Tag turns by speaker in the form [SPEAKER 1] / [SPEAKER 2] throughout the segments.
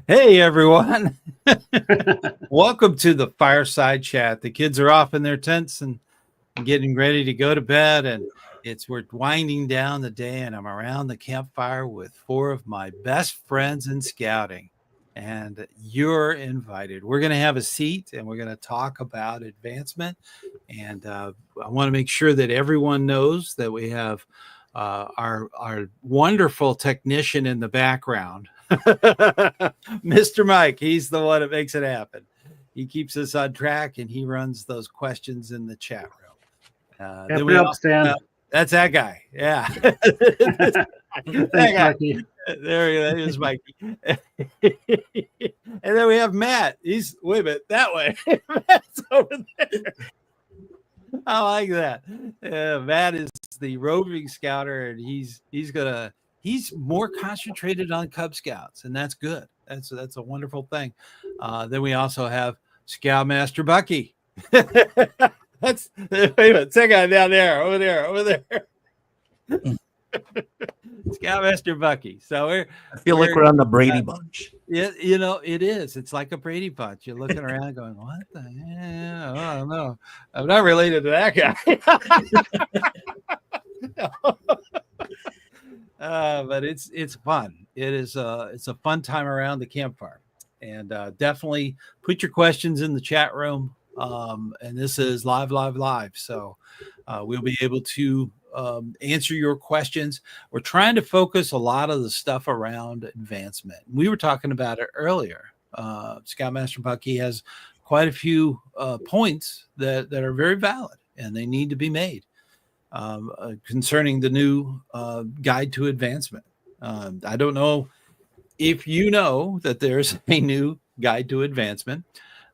[SPEAKER 1] Hey, everyone. Welcome to the Fireside Chat. The kids are off in their tents and getting ready to go to bed, and we're winding down the day, and I'm around the campfire with four of my best friends in scouting, and you're invited. We're going to have a seat, and we're going to talk about advancement, and I want to make sure that everyone knows that we have our wonderful technician in the background. Mr. Mike, he's the one that makes it happen. He keeps us on track, and he runs those questions in the chat room.
[SPEAKER 2] Then we Stan.
[SPEAKER 1] That's that guy. Yeah.
[SPEAKER 2] Thanks, Mikey.
[SPEAKER 1] There he is, Mikey. And then we have Matt. Wait a minute, that way. Matt's over there. I like that. Matt is the roving scouter, and he's more concentrated on Cub Scouts, and that's good. That's a wonderful thing. Then we also have Scoutmaster Bucky. Wait a minute, second guy down there, over there. Scoutmaster Bucky. So
[SPEAKER 3] I feel like we're on the Brady Bunch.
[SPEAKER 1] Yeah, it is. It's like a Brady Bunch. You're looking around going, what the hell? I don't know. I'm not related to that guy. But it's fun. It's a fun time around the campfire, and definitely put your questions in the chat room. And this is live. So we'll be able to answer your questions. We're trying to focus a lot of the stuff around advancement. We were talking about it earlier. Scoutmaster Bucky has quite a few points that are very valid, and they need to be made concerning the new guide to advancement. I don't know if you know that there's a new guide to advancement.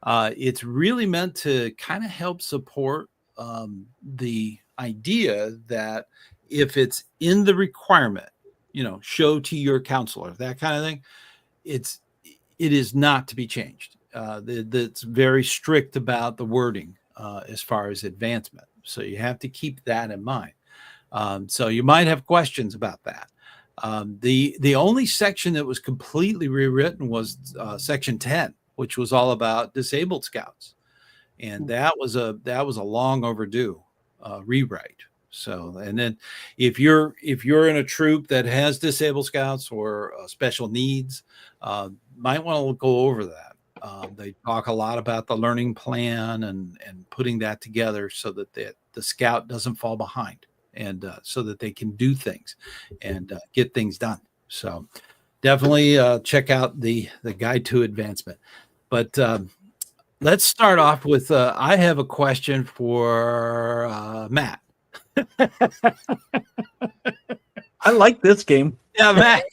[SPEAKER 1] It's really meant to kind of help support the idea that if it's in the requirement, show to your counselor, that kind of thing, it is not to be changed. That's very strict about the wording as far as advancement. So you have to keep that in mind. So you might have questions about that. The only section that was completely rewritten was section 10, which was all about disabled scouts, and that was a long overdue rewrite. So, and then if you're in a troop that has disabled scouts or special needs, might want to go over that. They talk a lot about the learning plan and putting that together so that the scout doesn't fall behind, and so that they can do things and get things done. So definitely check out the guide to advancement. But let's start off with I have a question for Matt.
[SPEAKER 3] I like this game.
[SPEAKER 1] Yeah, Matt.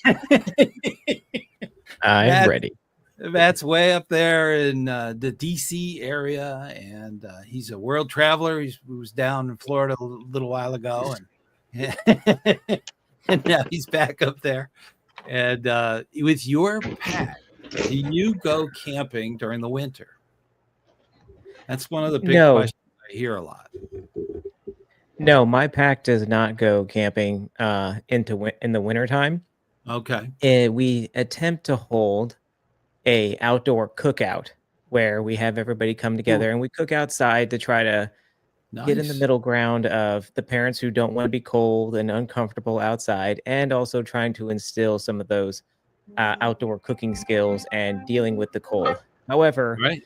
[SPEAKER 4] I'm ready.
[SPEAKER 1] Matt's way up there in the DC area, and he's a world traveler. He was down in Florida a little while ago, and and now he's back up there. And with your pack, do you go camping during the winter? That's one of the big questions I hear a lot.
[SPEAKER 4] No, my pack does not go camping in the wintertime.
[SPEAKER 1] Okay.
[SPEAKER 4] We attempt to hold a outdoor cookout where we have everybody come together and we cook outside to try to get in the middle ground of the parents who don't want to be cold and uncomfortable outside, and also trying to instill some of those outdoor cooking skills and dealing with the cold. However,
[SPEAKER 1] right.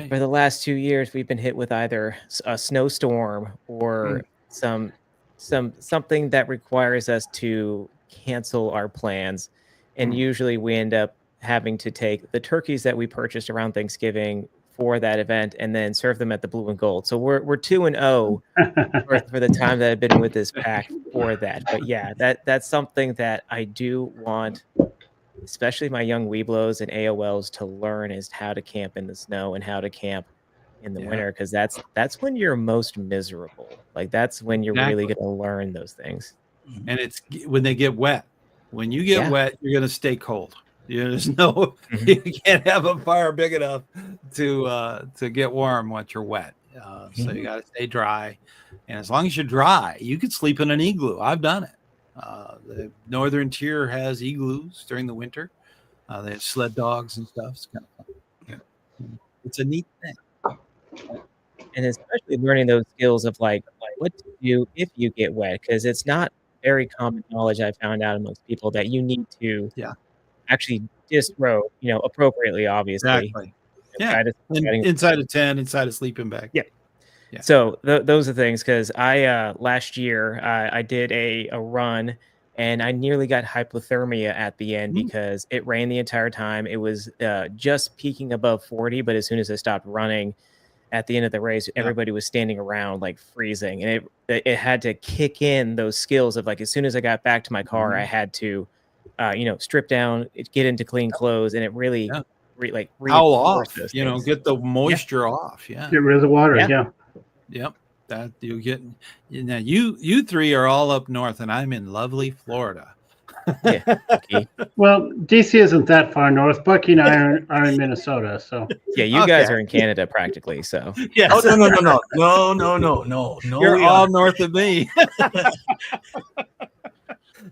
[SPEAKER 4] For the last 2 years, we've been hit with either a snowstorm or something that requires us to cancel our plans. And usually we end up having to take the turkeys that we purchased around Thanksgiving for that event and then serve them at the Blue and Gold. So we're 2-0 for the time that I've been with this pack for that. But yeah, that's something that I do want, especially my young Weeblos and AOLs, to learn, is how to camp in the snow and how to camp in the winter, because that's when you're most miserable. Like that's when you're really going to learn those things.
[SPEAKER 1] And it's when they get wet. When you get wet, you're going to stay cold. There's no, you can't have a fire big enough to get warm once you're wet. So you got to stay dry. And as long as you're dry, you can sleep in an igloo. I've done it. The northern tier has igloos during the winter. They have sled dogs and stuff. It's kind of fun. Yeah. It's a neat thing.
[SPEAKER 4] And especially learning those skills of like what to do if you get wet, because it's not very common knowledge I found out amongst people that you need to actually disrobe, appropriately, obviously.
[SPEAKER 1] Exactly. Yeah. Inside a tent, inside a sleeping bag.
[SPEAKER 4] Yeah. So those are things, because I last year I did a run and I nearly got hypothermia at the end because it rained the entire time. It was just peaking above 40, but as soon as I stopped running at the end of the race, everybody was standing around like freezing, and it had to kick in those skills of like, as soon as I got back to my car, I had to strip down, get into clean clothes, and it really
[SPEAKER 1] howl off, get the moisture off. Yeah.
[SPEAKER 2] Get rid of the water. Yeah.
[SPEAKER 1] Yep. That you get. Now you three are all up north, and I'm in lovely Florida.
[SPEAKER 4] Okay.
[SPEAKER 2] Well, DC isn't that far north. Bucky and I are in Minnesota, so
[SPEAKER 4] yeah, you guys are in Canada practically. So
[SPEAKER 1] yeah.
[SPEAKER 3] Oh, no.
[SPEAKER 1] You're all north of me.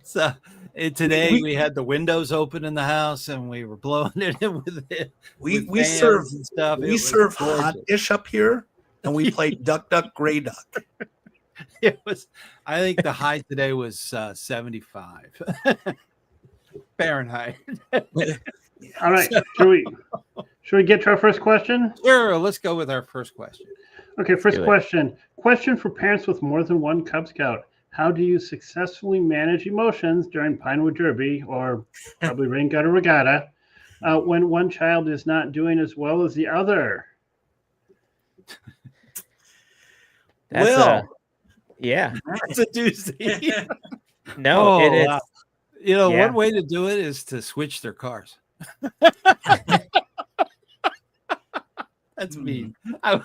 [SPEAKER 1] So today we had the windows open in the house, and we were blowing it in with it.
[SPEAKER 3] We serve
[SPEAKER 1] and stuff.
[SPEAKER 3] We serve hot dish up here, and we play duck, duck, gray duck.
[SPEAKER 1] It was. I think the high today was 75 Fahrenheit.
[SPEAKER 2] All right. Should we get to our first question?
[SPEAKER 1] Sure. Let's go with our first question.
[SPEAKER 2] Okay. First question. Question for parents with more than one Cub Scout. How do you successfully manage emotions during Pinewood Derby, or probably Rain Gutter Regatta, when one child is not doing as well as the other?
[SPEAKER 4] That's
[SPEAKER 1] that's a doozy.
[SPEAKER 4] No, it is.
[SPEAKER 1] Wow. One way to do it is to switch their cars. That's mean.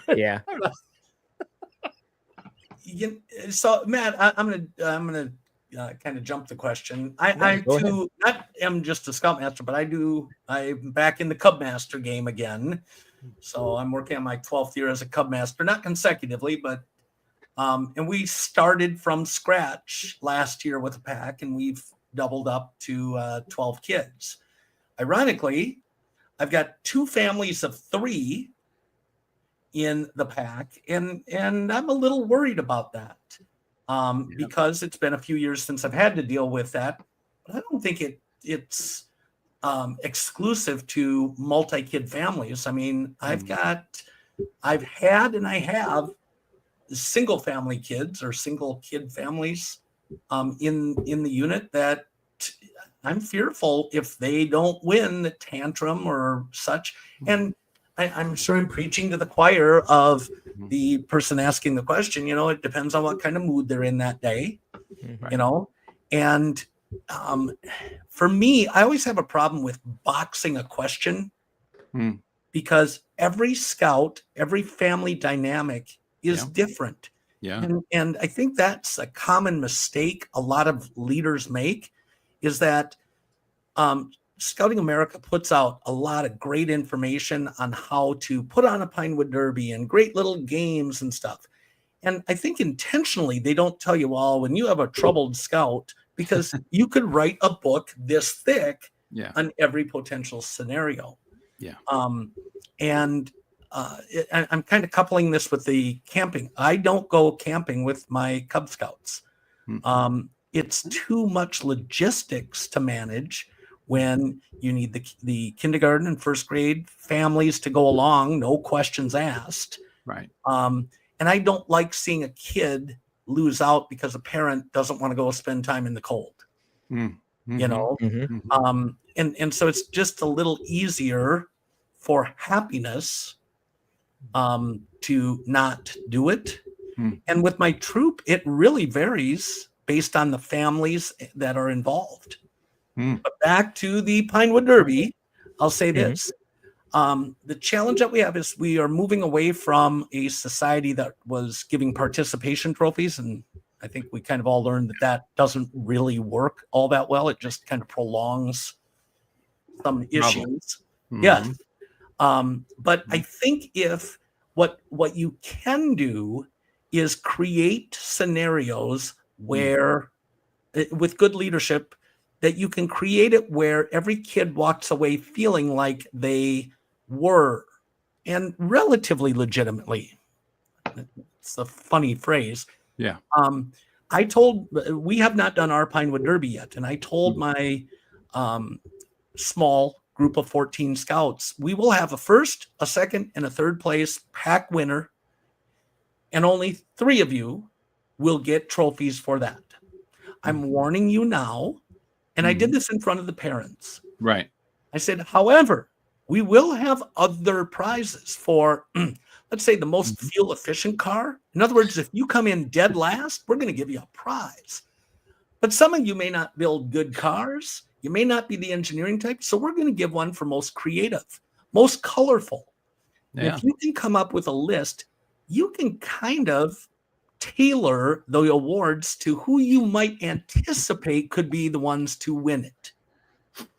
[SPEAKER 3] Yeah. So Matt, I'm gonna kind of jump the question. I too not am just a Scoutmaster, but I'm back in the Cubmaster game again. So I'm working on my 12th year as a Cubmaster, not consecutively, but and we started from scratch last year with a pack, and we've doubled up to 12 kids. Ironically, I've got 2 families of 3 in the pack, and I'm a little worried about that because it's been a few years since I've had to deal with that. But I don't think it's exclusive to multi-kid families. I mean, I have single family kids or single kid families in the unit that I'm fearful if they don't win the tantrum or such. And I'm sure I'm preaching to the choir of the person asking the question. It depends on what kind of mood they're in that day, and for me, I always have a problem with boxing a question because every scout, every family dynamic is different.
[SPEAKER 1] Yeah.
[SPEAKER 3] And I think that's a common mistake a lot of leaders make, is that Scouting America puts out a lot of great information on how to put on a Pinewood Derby and great little games and stuff. And I think intentionally they don't tell you, well, when you have a troubled scout, because you could write a book this thick on every potential scenario. Yeah. I'm kind of coupling this with the camping. I don't go camping with my Cub Scouts. It's too much logistics to manage when you need the kindergarten and first grade families to go along, no questions asked.
[SPEAKER 1] Right.
[SPEAKER 3] And I don't like seeing a kid lose out because a parent doesn't want to go spend time in the cold. And so it's just a little easier for happiness to not do it. And with my troop, it really varies based on the families that are involved. But back to the Pinewood Derby, I'll say this. The challenge that we have is we are moving away from a society that was giving participation trophies. And I think we kind of all learned that doesn't really work all that well. It just kind of prolongs some issues. Yes. But I think if what you can do is create scenarios where with good leadership, that you can create it where every kid walks away feeling like they were, and relatively legitimately. It's a funny phrase.
[SPEAKER 1] Yeah.
[SPEAKER 3] We have not done our Pinewood Derby yet, and I told my small group of 14 scouts, we will have a first, a second, and a third place pack winner, and only 3 of you will get trophies for that. I'm warning you now, and I did this in front of the parents.
[SPEAKER 1] Right.
[SPEAKER 3] I said, however, we will have other prizes for, let's say, the most fuel efficient car. In other words, if you come in dead last, we're going to give you a prize. But some of you may not build good cars. You may not be the engineering type. So we're going to give one for most creative, most colorful.
[SPEAKER 1] Yeah.
[SPEAKER 3] If you can come up with a list, you can kind of tailor the awards to who you might anticipate could be the ones to win it.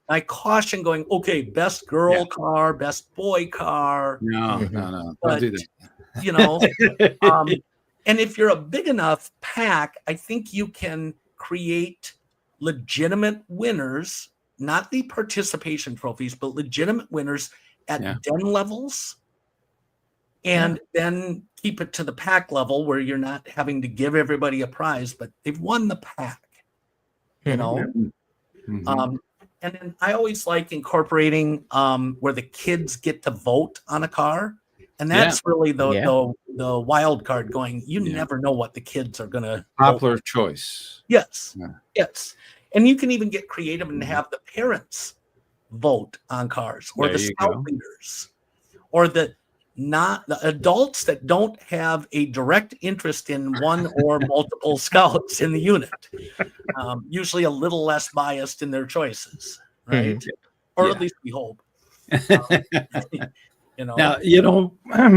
[SPEAKER 3] I caution going, okay, best girl car, best boy car.
[SPEAKER 1] No, don't
[SPEAKER 3] But,
[SPEAKER 1] do that.
[SPEAKER 3] you know, and if you're a big enough pack, I think you can create legitimate winners, not the participation trophies, but legitimate winners at den levels, and then keep it to the pack level where you're not having to give everybody a prize, but they've won the pack, you know? And then I always like incorporating where the kids get to vote on a car. And that's really the wild card going. You never know what the kids are going to
[SPEAKER 1] popular choice.
[SPEAKER 3] Yes. Yeah. Yes. And you can even get creative and have the parents vote on cars, or the scout leaders, or the adults that don't have a direct interest in one or multiple scouts in the unit. Usually a little less biased in their choices, right? Or at least we hope. You know.
[SPEAKER 1] Now,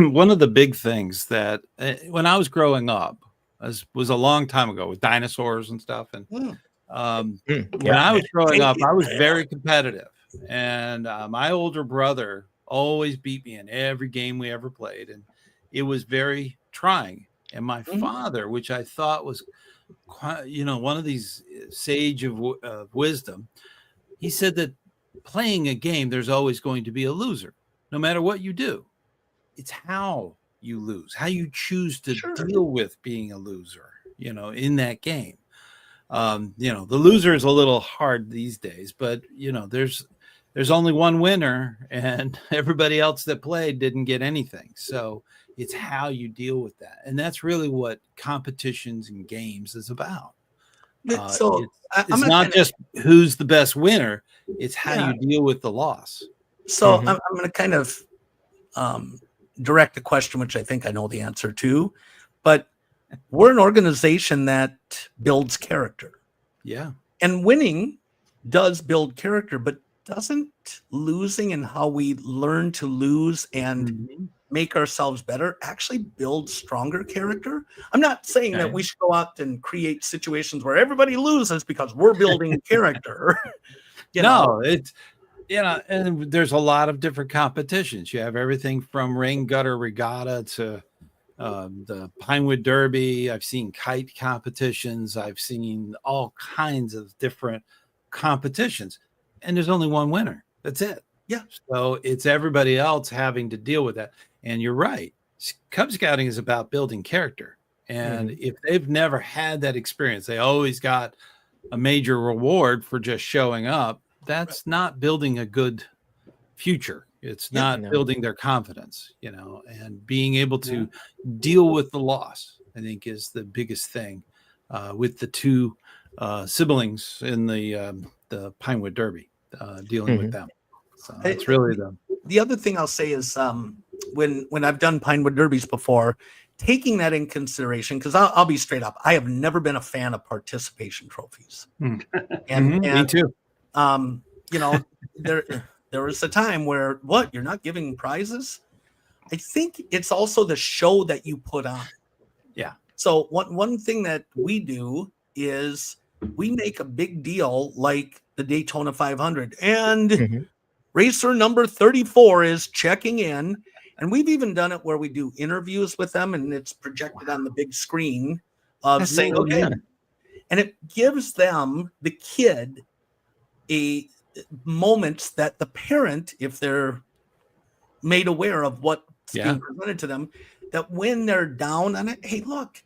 [SPEAKER 1] one of the big things that when I was growing up was a long time ago with dinosaurs and stuff. And when I was growing up, I was very competitive. And my older brother always beat me in every game we ever played. And it was very trying. And my father, which I thought was, one of these sage of wisdom, he said that playing a game, there's always going to be a loser. No matter what you do, it's how you lose, how you choose to deal with being a loser, in that game. The loser is a little hard these days, but, there's only one winner and everybody else that played didn't get anything. So it's how you deal with that. And that's really what competitions and games is about. It's not just who's the best winner. It's how you deal with the loss.
[SPEAKER 3] So I'm going to kind of direct a question, which I think I know the answer to, but we're an organization that builds character.
[SPEAKER 1] Yeah.
[SPEAKER 3] And winning does build character, but doesn't losing and how we learn to lose and make ourselves better actually build stronger character? I'm not saying that we should go out and create situations where everybody loses because we're building character.
[SPEAKER 1] It's, and there's a lot of different competitions. You have everything from rain gutter regatta to the Pinewood Derby. I've seen kite competitions. I've seen all kinds of different competitions. And there's only one winner. That's it.
[SPEAKER 3] Yeah.
[SPEAKER 1] So it's everybody else having to deal with that. And you're right. Cub Scouting is about building character. And if they've never had that experience, they always got a major reward for just showing up. That's not building a good future. It's not building their confidence, and being able to deal with the loss, I think, is the biggest thing with the two siblings in the Pinewood Derby, dealing with them. So it's really
[SPEAKER 3] the other thing I'll say is when I've done Pinewood Derbies before, taking that in consideration, because I'll be straight up, I have never been a fan of participation trophies. And
[SPEAKER 1] me too.
[SPEAKER 3] There was a time where you're not giving prizes. I think it's also the show that you put on.
[SPEAKER 1] Yeah.
[SPEAKER 3] So one thing that we do is we make a big deal like the Daytona 500, and racer number 34 is checking in. And we've even done it where we do interviews with them, and it's projected on the big screen of saying, okay. And it gives them, the kid, a moments that the parent, if they're made aware of what's being presented to them, that when they're down on it, hey, look,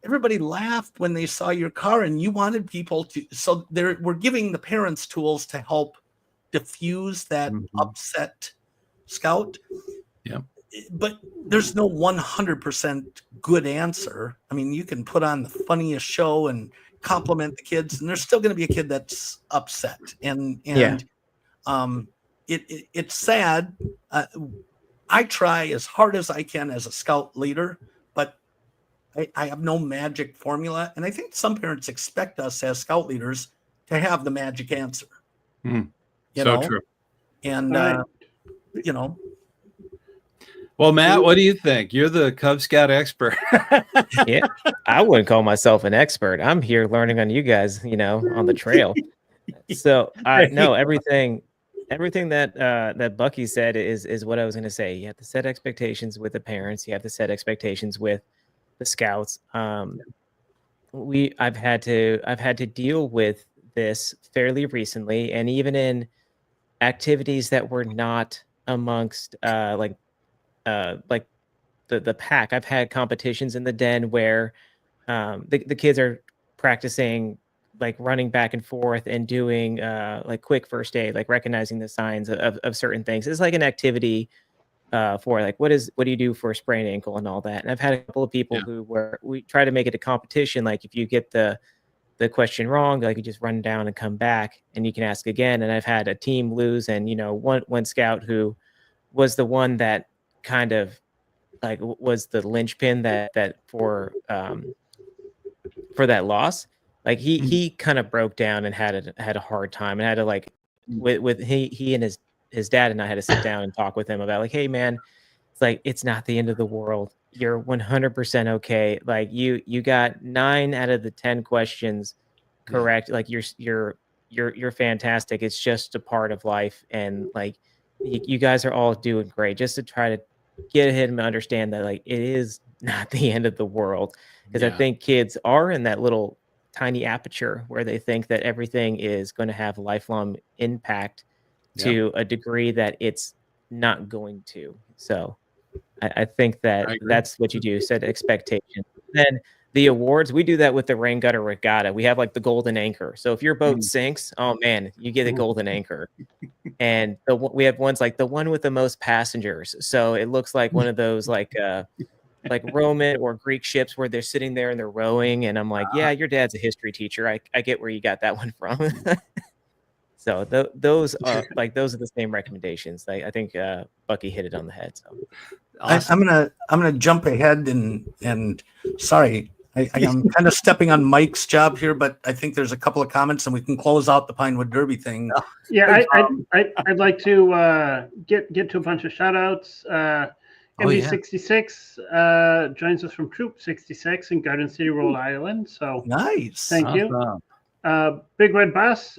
[SPEAKER 3] everybody laughed when they saw your car, and you wanted people to. So we're giving the parents tools to help diffuse that upset scout.
[SPEAKER 1] Yeah.
[SPEAKER 3] But there's no 100% good answer. I mean, you can put on the funniest show and compliment the kids, and there's still going to be a kid that's upset. And it's sad. I try as hard as I can as a scout leader, but I have no magic formula. And I think some parents expect us as scout leaders to have the magic answer.
[SPEAKER 1] You know? True.
[SPEAKER 3] And, you know.
[SPEAKER 1] Well, Matt, what do you think? You're the Cub Scout expert.
[SPEAKER 4] Yeah, I wouldn't call myself an expert. I'm here learning on you guys, you know, on the trail. So no, everything that Bucky said is what I was going to say. You have to set expectations with the parents. You have to set expectations with the scouts. I've had to deal with this fairly recently, and even in activities that were not amongst like the pack. I've had competitions in the den where the kids are practicing like running back and forth and doing like quick first aid, like recognizing the signs of certain things. It's like an activity for like what do you do for a sprained ankle and all that. And I've had a couple of people we try to make it a competition. Like if you get the question wrong, like you just run down and come back and you can ask again. And I've had a team lose, and you know, one scout who was the one that kind of like was the linchpin that for that loss. Like he kind of broke down and had a hard time, and had to like with he and his dad and I had to sit down and talk with him about like, hey man, it's like, it's not the end of the world. You're 100% okay. Like you got 9 out of the 10 questions correct. Like you're fantastic. It's just a part of life, and like you guys are all doing great. Just to try to get him to understand that like it is not the end of the world, because I think kids are in that little tiny aperture where they think that everything is going to have lifelong impact to a degree that it's not going to. So I think that that's what you do, set expectations. Then the awards, we do that with the Rain Gutter Regatta. We have like the golden anchor. So if your boat sinks, oh man, you get a golden anchor. And we have ones like the one with the most passengers. So it looks like one of those like Roman or Greek ships where they're sitting there and they're rowing. And I'm like, yeah, your dad's a history teacher. I get where you got that one from. So those are the same recommendations. I think Bucky hit it on the head. So
[SPEAKER 3] awesome. I'm gonna jump ahead and sorry, I'm kind of stepping on Mike's job here, but I think there's a couple of comments and we can close out the Pinewood Derby thing.
[SPEAKER 2] Yeah, I'd like to get to a bunch of shout outs. MB66 joins us from Troop 66 in Garden City, Rhode Island. So
[SPEAKER 3] nice.
[SPEAKER 2] Thank you. Big Red Bus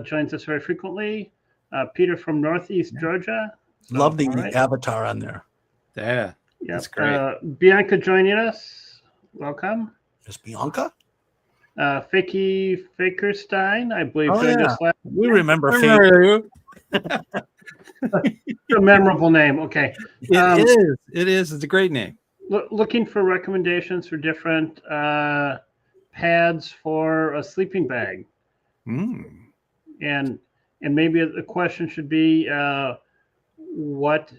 [SPEAKER 2] joins us very frequently. Peter from Northeast Georgia. So,
[SPEAKER 3] love the avatar on there.
[SPEAKER 2] Yeah,
[SPEAKER 1] that's great.
[SPEAKER 2] Bianca joining us. Welcome.
[SPEAKER 3] Is Bianca?
[SPEAKER 2] Fakey Fakerstein, I believe.
[SPEAKER 3] We remember Fake.
[SPEAKER 2] A memorable name. Okay.
[SPEAKER 1] It is. It's a great name.
[SPEAKER 2] Looking for recommendations for different pads for a sleeping bag. And maybe the question should be what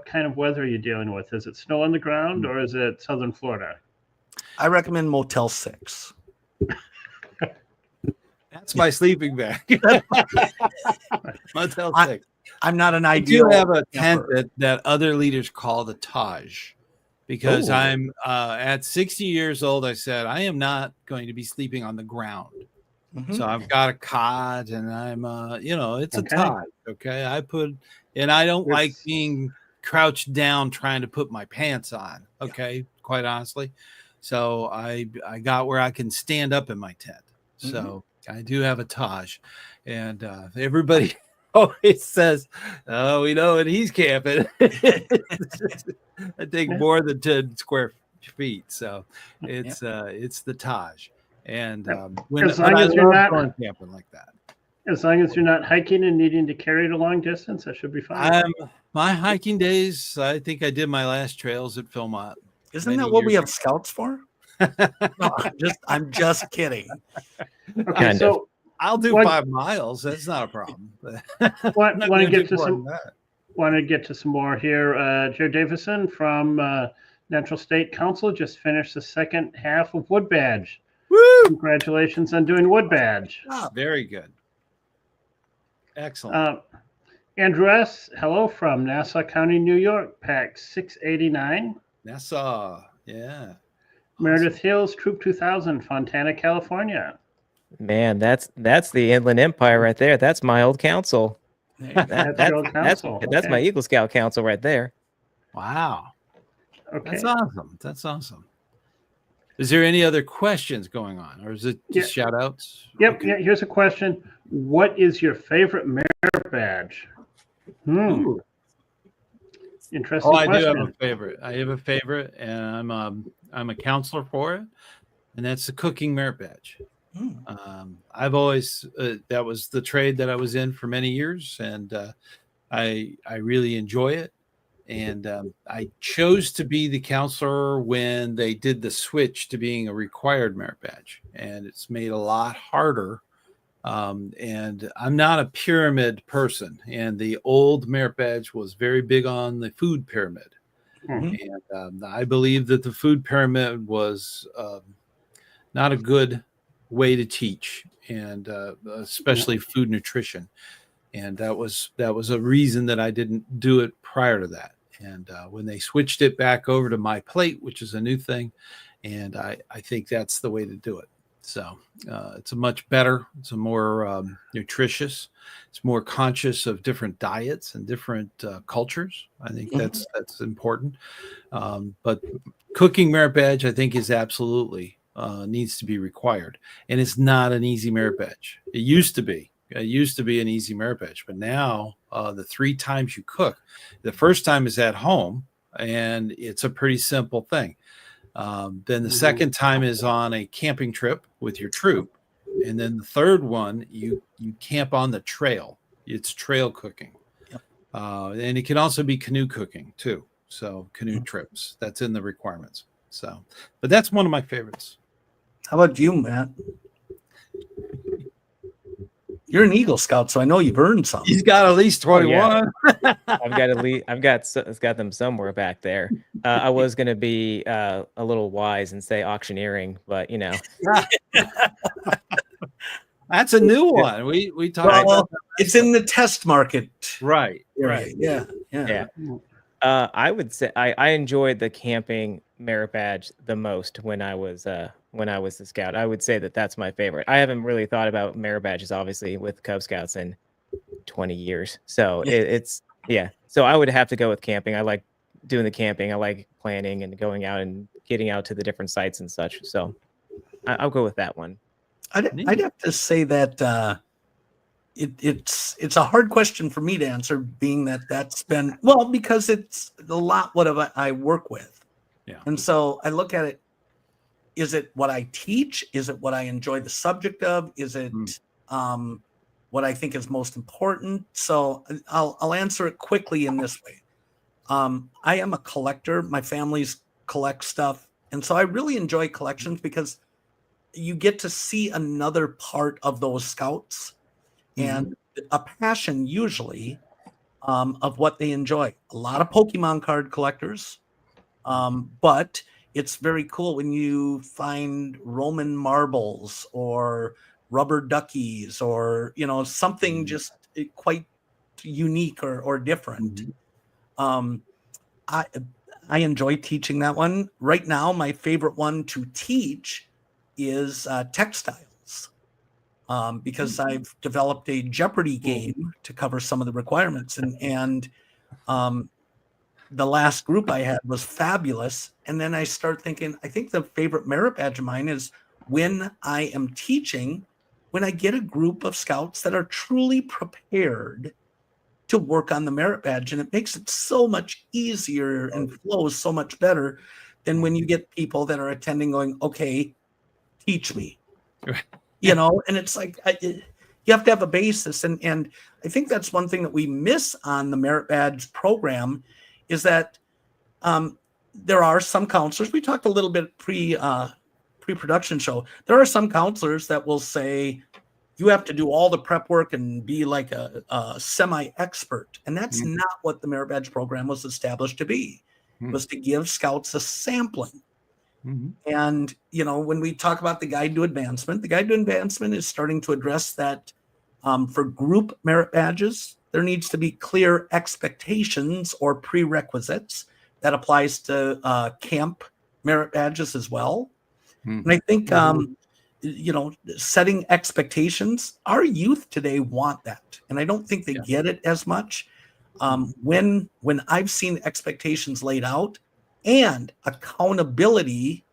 [SPEAKER 2] kind of weather are you dealing with? Is it snow on the ground or is it southern Florida?
[SPEAKER 3] I recommend Motel 6.
[SPEAKER 1] That's my sleeping bag. Motel 6.
[SPEAKER 3] I'm not an ideal.
[SPEAKER 1] I do have a tent that other leaders call the Taj, because I'm at 60 years old. I said I am not going to be sleeping on the ground. So I've got a cot, and I'm it's a Taj. Okay, I don't like being crouched down trying to put my pants on. Okay, quite honestly. So I got where I can stand up in my tent. So I do have a Taj, and everybody always says, "Oh, we know it. He's camping." I take more than 10 square feet, so it's the Taj. And when
[SPEAKER 2] as long as you're not
[SPEAKER 1] going camping like that.
[SPEAKER 2] As long as you're not hiking and needing to carry it a long distance, that should be fine.
[SPEAKER 1] My hiking days, I think I did my last trails at Philmont.
[SPEAKER 3] Isn't that what we have scouts for? No, I'm just kidding.
[SPEAKER 2] Okay,
[SPEAKER 4] Kind
[SPEAKER 2] so
[SPEAKER 1] I'll do
[SPEAKER 2] What-
[SPEAKER 1] 5 miles. That's not a problem.
[SPEAKER 2] want
[SPEAKER 1] Not
[SPEAKER 2] to
[SPEAKER 1] gonna
[SPEAKER 2] get
[SPEAKER 1] do
[SPEAKER 2] to
[SPEAKER 1] more
[SPEAKER 2] some
[SPEAKER 1] than that.
[SPEAKER 2] want to get to some more here. Joe Davison from Natural State Council just finished the second half of Wood Badge.
[SPEAKER 1] Woo!
[SPEAKER 2] Congratulations on doing Wood Badge.
[SPEAKER 1] Very good. Excellent.
[SPEAKER 2] Andrew S., hello from Nassau County, New York, Pack 689.
[SPEAKER 1] Nassau. Yeah.
[SPEAKER 2] Meredith Hills, Troop 2000, Fontana, California.
[SPEAKER 4] Man, that's the Inland Empire right there. That's my old council.
[SPEAKER 2] That's your old council.
[SPEAKER 4] That's my
[SPEAKER 2] Okay.
[SPEAKER 4] Eagle Scout council right there.
[SPEAKER 1] Wow.
[SPEAKER 2] Okay.
[SPEAKER 1] That's awesome. That's awesome. Is there any other questions going on, or is it just shout outs?
[SPEAKER 2] Yep.
[SPEAKER 1] Okay.
[SPEAKER 2] Yeah, here's a question. What is your favorite merit badge?
[SPEAKER 1] Ooh.
[SPEAKER 2] Interesting
[SPEAKER 1] Oh, I do
[SPEAKER 2] question.
[SPEAKER 1] have a favorite. I have a favorite, and I'm a counselor for it, and that's the cooking merit badge. I've always that was the trade that I was in for many years, and I really enjoy it. And I chose to be the counselor when they did the switch to being a required merit badge, and it's made a lot harder. And I'm not a pyramid person, and the old merit badge was very big on the food pyramid. And I believe that the food pyramid was not a good way to teach, and especially food nutrition. And that was a reason that I didn't do it prior to that. And when they switched it back over to my plate, which is a new thing, and I think that's the way to do it. So it's a much better, it's a more nutritious, it's more conscious of different diets and different cultures. I think that's important. But cooking merit badge, I think, is absolutely needs to be required, and it's not an easy merit badge. It used to be. It used to be an easy merit badge, but now the 3 times you cook, the first time is at home, and it's a pretty simple thing. Then the second time is on a camping trip with your troop, and then the third one you camp on the trail. It's trail cooking, and it can also be canoe cooking too. So canoe trips, that's in the requirements. So, but that's one of my favorites.
[SPEAKER 3] How about you, Matt? You're an Eagle Scout, so I know you've earned some.
[SPEAKER 1] He's got at least 21.
[SPEAKER 4] I've got them somewhere back there. I was gonna be a little wise and say auctioneering, but you know,
[SPEAKER 1] That's a new one. We talked about that.
[SPEAKER 3] It's in the test market.
[SPEAKER 1] Right.
[SPEAKER 3] Yeah.
[SPEAKER 4] I would say I enjoyed the camping merit badge the most when I was the scout. I would say that's my favorite. I haven't really thought about merit badges, obviously, with Cub Scouts in 20 years. So So I would have to go with camping. I like doing the camping. I like planning and going out and getting out to the different sites and such. So I'll go with that one.
[SPEAKER 3] I'd have to say that it's a hard question for me to answer, being that's been because it's a lot what I work with.
[SPEAKER 1] Yeah.
[SPEAKER 3] And so I look at it. Is it what I teach? Is it what I enjoy the subject of? Is it what I think is most important? So I'll answer it quickly in this way. I am a collector. My family's collect stuff. And so I really enjoy collections because you get to see another part of those scouts and a passion usually of what they enjoy. A lot of Pokemon card collectors, but it's very cool when you find Roman marbles or rubber duckies or, something just quite unique or different. I enjoy teaching that one. Right now, my favorite one to teach is textiles, because I've developed a Jeopardy game to cover some of the requirements. And the last group I had was fabulous. And then I start thinking, I think the favorite merit badge of mine is when I am teaching, when I get a group of scouts that are truly prepared to work on the merit badge. And it makes it so much easier and flows so much better than when you get people that are attending going, okay, teach me, and it's like, you have to have a basis. And I think that's one thing that we miss on the merit badge program is that there are some counselors. We talked a little bit pre-production show. There are some counselors that will say you have to do all the prep work and be like a semi-expert. And that's not what the merit badge program was established to be. It was to give scouts a sampling. And, you know, when we talk about the guide to advancement is starting to address that for group merit badges. There needs to be clear expectations or prerequisites. That applies to camp merit badges as well. And I think, you know, setting expectations, our youth today want that. And I don't think they get it as much. When I've seen expectations laid out and accountability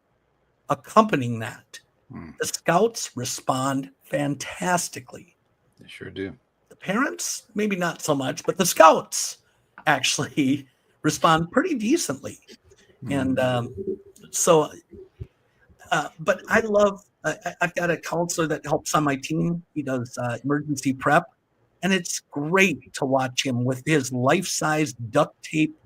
[SPEAKER 3] accompanying that, the scouts respond fantastically.
[SPEAKER 1] They sure do.
[SPEAKER 3] The parents, maybe not so much, but the scouts actually respond pretty decently. And but I love, I've got a counselor that helps on my team. He does emergency prep. And it's great to watch him with his life-size duct tape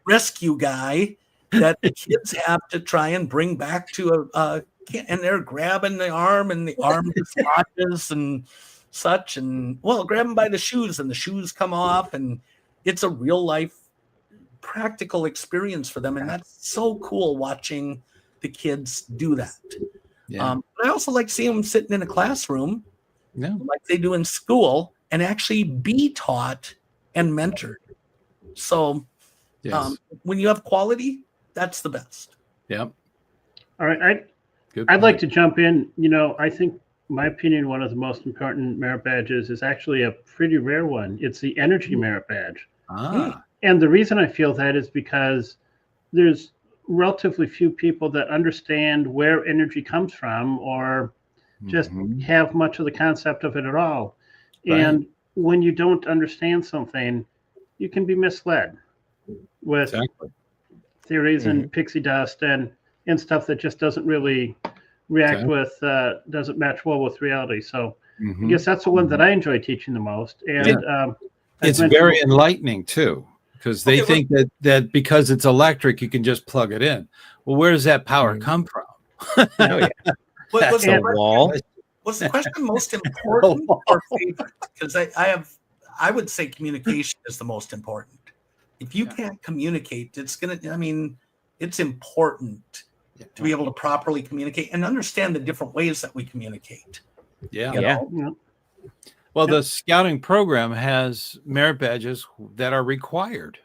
[SPEAKER 3] rescue guy that the kids have to try and bring back to and they're grabbing the arm and the arm dislodges and such. And, well, grab him by the shoes and the shoes come off. And it's a real-life practical experience for them. And that's so cool watching the kids do that. But I also like seeing them sitting in a classroom like they do in school and actually be taught and mentored. So when you have quality, that's the best.
[SPEAKER 2] All right. I'd like to jump in. You know, I think, my opinion, one of the most important merit badges is actually a pretty rare one. It's the energy merit badge. And the reason I feel that is because there's relatively few people that understand where energy comes from or just have much of the concept of it at all. And when you don't understand something, you can be misled with theories and pixie dust and stuff that just doesn't really react with, doesn't match well with reality. So I guess that's the one that I enjoy teaching the most. And
[SPEAKER 1] it's very enlightening too, because they think that because it's electric, you can just plug it in. Well, where does that power come from?
[SPEAKER 3] Was the question most important or favorite? Because I would say communication is the most important. If you can't communicate, it's important to be able to properly communicate and understand the different ways that we communicate.
[SPEAKER 1] Well, the scouting program has merit badges that are required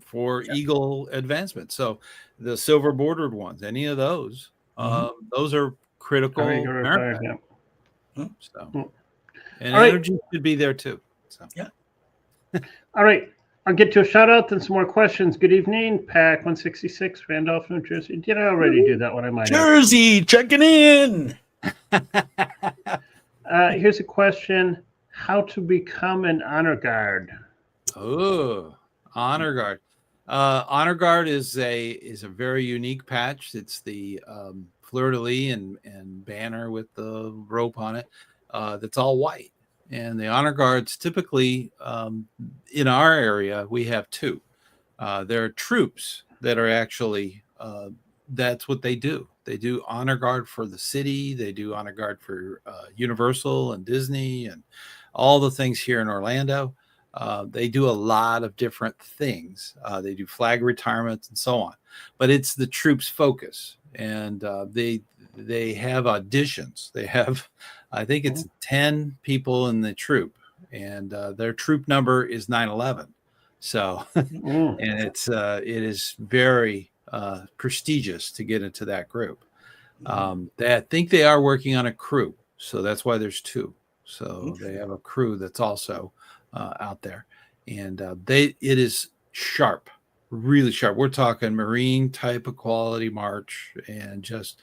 [SPEAKER 1] for Eagle advancement. So the silver bordered ones, any of those are critical merit badges. So, and energy should be there too. So.
[SPEAKER 2] All right. I'll get to a shout out and some more questions. Good evening, Pack 166, Randolph, New Jersey. Did I already do that one? I might
[SPEAKER 3] Jersey, checking in.
[SPEAKER 2] Here's a question: how to become an honor guard?
[SPEAKER 1] Oh, honor guard. Honor guard is a very unique patch. It's the fleur-de-lis and banner with the rope on it. That's all white. And the honor guards typically in our area we have two. There are troops that are actually that's what they do. They do honor guard for the city. They do honor guard for Universal and Disney and all the things here in Orlando. They do a lot of different things. They do flag retirements and so on. But it's the troops' focus, and they have auditions. They have, I think it's 10 people in the troop, and their troop number is 911. So, and it is very prestigious to get into that group. I think they are working on a crew, so that's why there's two. So they have a crew that's also out there, and it is sharp, really sharp. We're talking Marine type of quality march, and just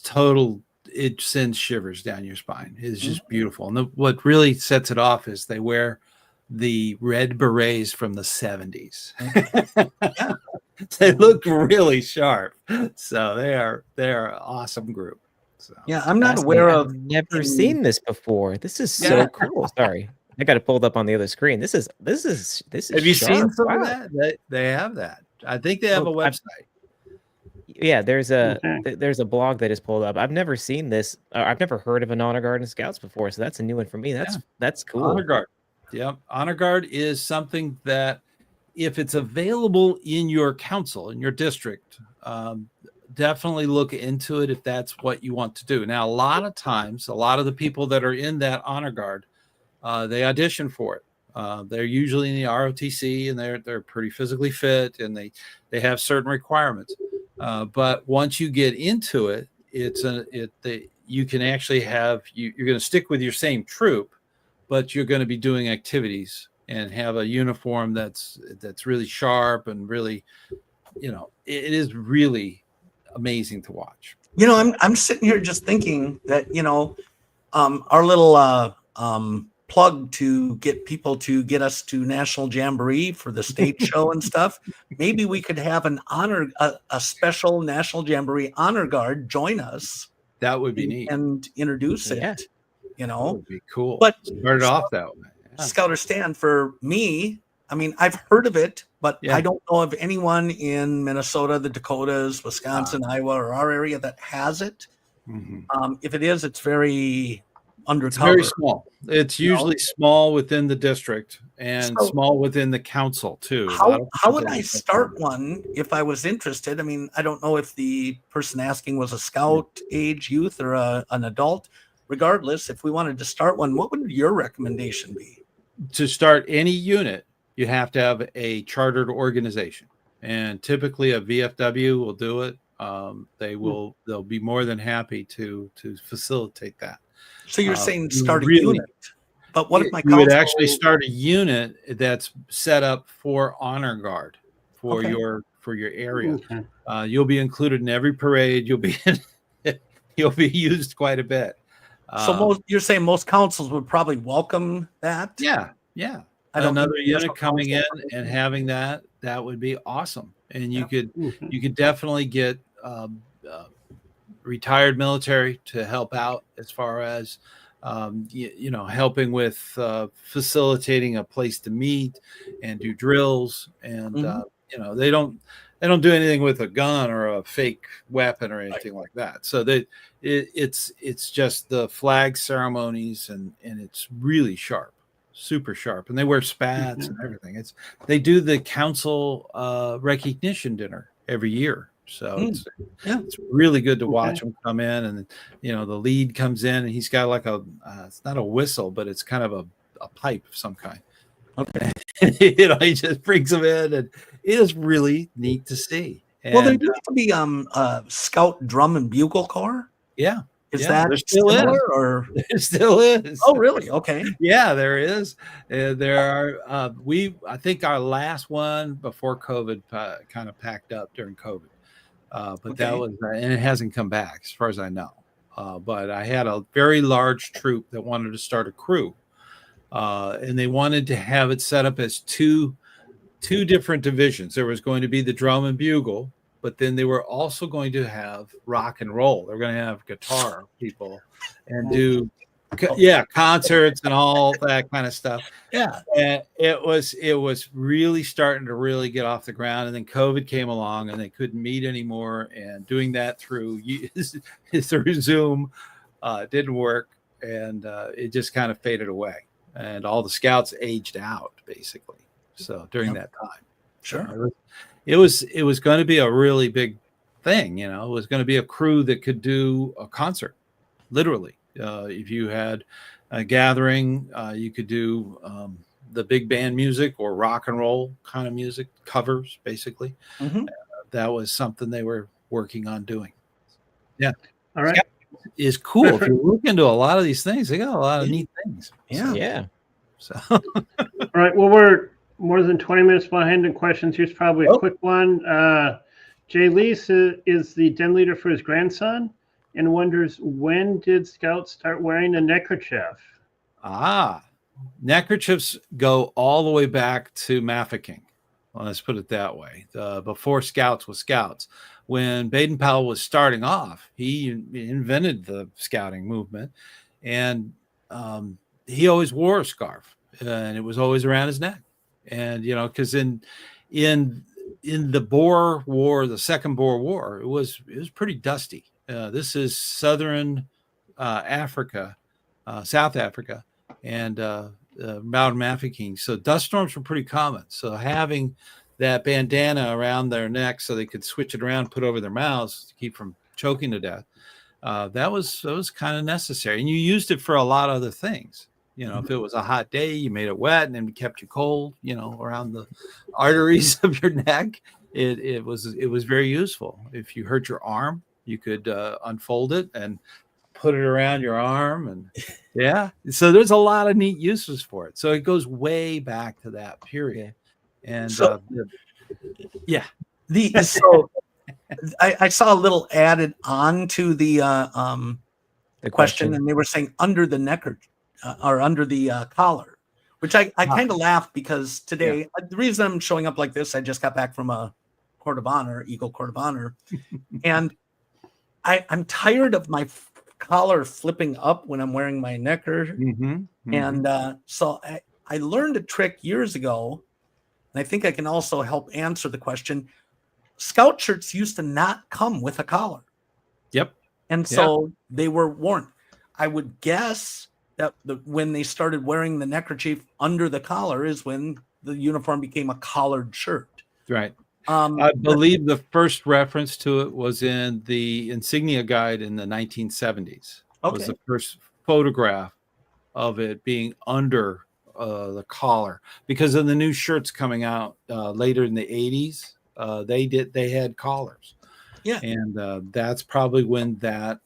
[SPEAKER 1] total. It sends shivers down your spine. It's just beautiful. And what really sets it off is they wear the red berets from the 70s. They look really sharp. So they're an awesome group. So
[SPEAKER 3] Yeah, I'm not aware
[SPEAKER 4] I've
[SPEAKER 3] of
[SPEAKER 4] never
[SPEAKER 3] any-
[SPEAKER 4] seen this before. This is so cool. Sorry, I got it pulled up on the other screen. This is
[SPEAKER 1] have you seen
[SPEAKER 4] sharp.
[SPEAKER 1] some
[SPEAKER 4] Wow.
[SPEAKER 1] of that? They have that. I think they have a
[SPEAKER 4] Well,
[SPEAKER 1] website.
[SPEAKER 4] Yeah, there's a
[SPEAKER 2] Okay.
[SPEAKER 4] there's a blog that is pulled up. I've never seen this. I've never heard of an honor guard in Scouts before, so that's a new one for me. That's cool.
[SPEAKER 1] Honor Guard. Yep. Honor Guard is something that if it's available in your council, in your district, definitely look into it if that's what you want to do. Now, a lot of times, a lot of the people that are in that Honor Guard, they audition for it. They're usually in the ROTC and they're pretty physically fit and they have certain requirements. But once you get into it, you can actually have you're going to stick with your same troop, but you're going to be doing activities and have a uniform that's really sharp and really, it is really amazing to watch.
[SPEAKER 3] I'm sitting here just thinking that our little plug to get people to get us to National Jamboree for the stage show and stuff. Maybe we could have a special National Jamboree honor guard join us.
[SPEAKER 1] That would be neat
[SPEAKER 3] and introduce
[SPEAKER 4] Yeah.
[SPEAKER 3] it.
[SPEAKER 1] That would be cool.
[SPEAKER 3] But
[SPEAKER 1] start it off that way. Yeah.
[SPEAKER 3] ScouterStan for me, I mean, I've heard of it, but
[SPEAKER 1] Yeah.
[SPEAKER 3] I don't know of anyone in Minnesota, the Dakotas, Wisconsin, Iowa, or our area that has it.
[SPEAKER 1] Mhm.
[SPEAKER 3] If it is, it's very undercover.
[SPEAKER 1] It's very small. It's usually small within the district and
[SPEAKER 3] So-
[SPEAKER 1] small within the council too.
[SPEAKER 3] How would I start one if I was interested? I mean, I don't know if the person asking was a scout age youth or an adult. Regardless, if we wanted to start one, what would your recommendation be?
[SPEAKER 1] To start any unit, you have to have a chartered organization, and typically a VFW will do it. They'll be more than happy to facilitate that.
[SPEAKER 3] So you're saying start a
[SPEAKER 1] really-
[SPEAKER 3] unit, but what if my
[SPEAKER 1] You would
[SPEAKER 3] council-
[SPEAKER 1] actually start a unit that's set up for honor guard for
[SPEAKER 3] Okay.
[SPEAKER 1] your area.
[SPEAKER 2] Okay.
[SPEAKER 1] You'll be included in every parade. You'll be used quite a bit.
[SPEAKER 3] So you're saying most councils would probably welcome that?
[SPEAKER 1] Yeah.
[SPEAKER 3] I don't
[SPEAKER 1] Another
[SPEAKER 3] think
[SPEAKER 1] unit
[SPEAKER 3] national
[SPEAKER 1] coming in
[SPEAKER 3] council-
[SPEAKER 1] and having that would be awesome. And you
[SPEAKER 2] Okay.
[SPEAKER 1] could definitely get retired military to help out as far as helping with facilitating a place to meet and do drills. And they don't do anything with a gun or a fake weapon or anything like that. So it's just the flag ceremonies and it's really sharp, super sharp. And they wear spats and everything. They do the council recognition dinner every year. So it's really good to watch them come in, and the lead comes in and he's got like it's not a whistle, but it's kind of a pipe of some kind.
[SPEAKER 3] Okay.
[SPEAKER 1] He just brings them in, and it is really neat to see. And,
[SPEAKER 3] Well, there used to be a Scout Drum and Bugle Corps.
[SPEAKER 1] yeah,
[SPEAKER 3] Is
[SPEAKER 1] Yeah,
[SPEAKER 3] that
[SPEAKER 1] there still is.
[SPEAKER 3] similar or?
[SPEAKER 1] it still is.
[SPEAKER 3] Oh, really? Okay.
[SPEAKER 1] Yeah, there is. There are. I think our last one before COVID kind of packed up during COVID, but that
[SPEAKER 3] Okay.
[SPEAKER 1] was, and it hasn't come back as far as I know. But I had a very large troop that wanted to start a crew, and they wanted to have it set up as two different divisions. There was going to be the drum and bugle, but then they were also going to have rock and roll. They're going to have guitar people and do concerts and all that kind of stuff.
[SPEAKER 3] Yeah.
[SPEAKER 1] And it was really starting to really get off the ground, and then COVID came along and they couldn't meet anymore, and doing that through Zoom didn't work, and it just kind of faded away, and all the scouts aged out basically. So during that time,
[SPEAKER 3] Sure.
[SPEAKER 1] it was going to be a really big thing. It was going to be a crew that could do a concert, literally. If you had a gathering, you could do the big band music or rock and roll kind of music, covers, basically.
[SPEAKER 3] Mhm.
[SPEAKER 1] That was something they were working on doing. Yeah.
[SPEAKER 2] All right.
[SPEAKER 1] Is cool. If you look into a lot of these things, they got a lot of neat things.
[SPEAKER 3] Yeah.
[SPEAKER 4] Yeah.
[SPEAKER 1] So
[SPEAKER 2] All right. Well, we're more than 20 minutes behind in questions. Here's probably a quick one. Jay Lease is the den leader for his grandson and wonders, when did Scouts start wearing a neckerchief?
[SPEAKER 1] neckerchiefs go all the way back to Mafeking. Well, let's put it that way. Before Scouts was Scouts. when Baden Powell was starting off, he invented the scouting movement, and he always wore a scarf, and it was always around his neck. And because in the Boer War, the Second Boer War, it was pretty dusty. This is southern Africa, South Africa, and Mountain Mafeking. So dust storms were pretty common. So having that bandana around their neck so they could switch it around, put over their mouths to keep from choking to death, that was kind of necessary. And you used it for a lot of other things. If it was a hot day, you made it wet and it kept you cold, around the arteries of your neck. It was very useful. If you hurt your arm, you could unfold it and put it around your arm. And so there's a lot of neat uses for it. So it goes way back to that period. And
[SPEAKER 3] so,
[SPEAKER 1] yeah.
[SPEAKER 3] So I saw a little added on to the question, and they were saying under the neckerchief. Or under the collar, which I kind of laughed because today, the reason I'm showing up like this, I just got back from a court of honor, Eagle Court of Honor, and I'm tired of my collar flipping up when I'm wearing my necker. And so I learned a trick years ago, and I think I can also help answer the question. Scout shirts used to not come with a collar.
[SPEAKER 1] Yep.
[SPEAKER 3] And so they were worn. I would guess that when they started wearing the neckerchief under the collar is when the uniform became a collared shirt.
[SPEAKER 1] Right. I believe the first reference to it was in the insignia guide in the 1970s. It was the first photograph of it being under the collar, because of the new shirts coming out later in the 80s. They had collars.
[SPEAKER 3] Yeah.
[SPEAKER 1] And that's probably when that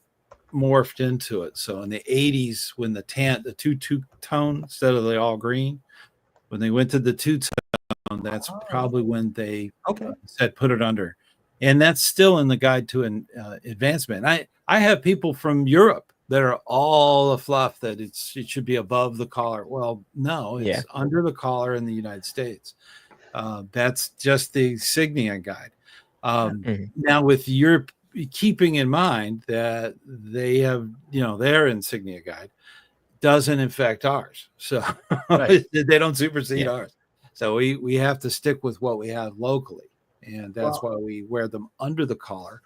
[SPEAKER 1] morphed into it. So in the 80s, when the two-tone instead of the all green, when they went to the two-tone, that's probably when they said put it under. And that's still in the guide to an advancement. I have people from Europe that are all a fluff that it should be above the collar. Well, no, it's under the collar in the United States. That's just the insignia guide. Now with Europe, keeping in mind that they have, their insignia guide doesn't affect ours. So they don't supersede ours. So we have to stick with what we have locally. And that's why we wear them under the collar.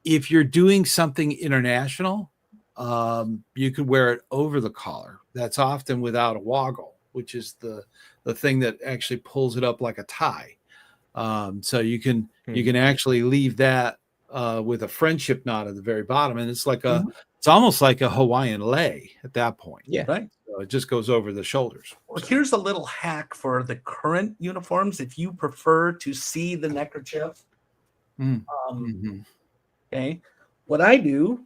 [SPEAKER 1] If you're doing something international, you could wear it over the collar. That's often without a woggle, which is the thing that actually pulls it up like a tie. So you can actually leave that with a friendship knot at the very bottom, and it's like it's almost like a Hawaiian lei at that point.
[SPEAKER 3] Yeah, right.
[SPEAKER 1] So it just goes over the shoulders.
[SPEAKER 3] Well, here's a little hack for the current uniforms. If you prefer to see the neckerchief, okay, what I do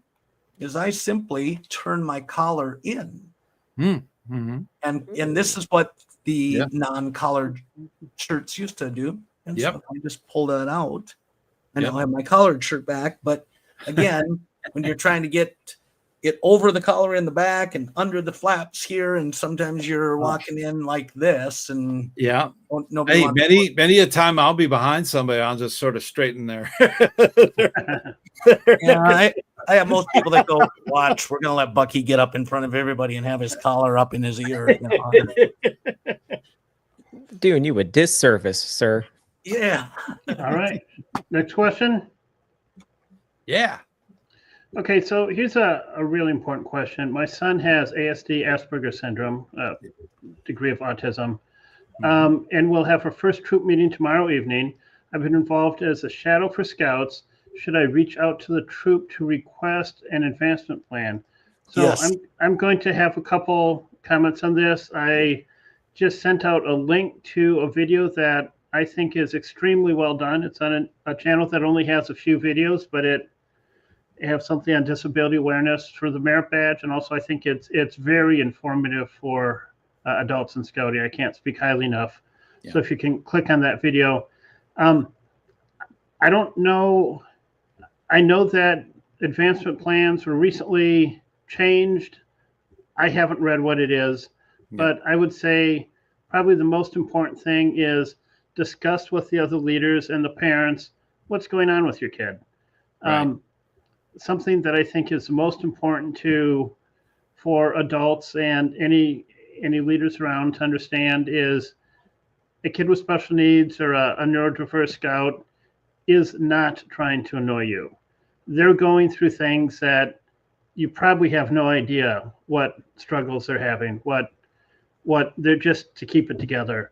[SPEAKER 3] is I simply turn my collar in, and this is what the non-collared shirts used to do. And so I just pull that out. I don't have my collared shirt back, but again, when you're trying to get it over the collar in the back and under the flaps here, and sometimes you're walking in like this, and
[SPEAKER 1] many a time I'll be behind somebody, I'll just sort of straighten there.
[SPEAKER 3] I have most people that go, watch, we're gonna let Bucky get up in front of everybody and have his collar up in his ear.
[SPEAKER 4] Doing you a disservice, sir.
[SPEAKER 3] Yeah.
[SPEAKER 2] All right. Next question.
[SPEAKER 1] Yeah.
[SPEAKER 2] Okay, so here's a really important question. My son has ASD, Asperger's syndrome, degree of autism, and we'll have our first troop meeting tomorrow evening. I've been involved as a shadow for Scouts. Should I reach out to the troop to request an advancement plan? So I'm going to have a couple comments on this. I just sent out a link to a video that I think is extremely well done. It's on a channel that only has a few videos, but it have something on disability awareness for the merit badge, and also I think it's very informative for adults in Scouting. I can't speak highly enough. So if you can click on that video. I don't know. I know that advancement plans were recently changed. I haven't read what it is, but I would say probably the most important thing is discuss with the other leaders and the parents what's going on with your kid.
[SPEAKER 1] Right.
[SPEAKER 2] Something that I think is most important for adults and any leaders around to understand is a kid with special needs or a neurodiverse scout is not trying to annoy you. They're going through things that you probably have no idea what struggles they're having, what they're just to keep it together.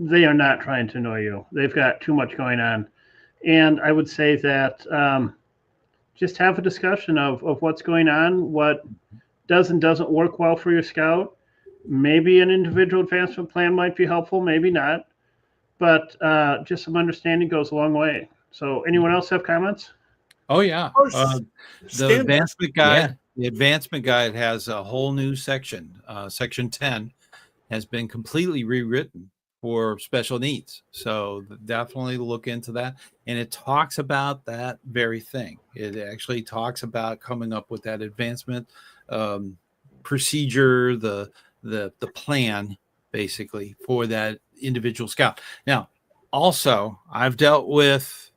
[SPEAKER 2] They are not trying to annoy you. They've got too much going on. And I would say that just have a discussion of what's going on, what does and doesn't work well for your scout. Maybe an individual advancement plan might be helpful, maybe not. But just some understanding goes a long way. So anyone else have comments?
[SPEAKER 1] Oh yeah. The
[SPEAKER 3] Stand
[SPEAKER 1] advancement guide. The advancement guide has a whole new section. Section 10 has been completely rewritten for special needs. So definitely look into that. And it talks about that very thing. It actually talks about coming up with that advancement procedure, the plan basically for that individual scout. Now, also, I've dealt with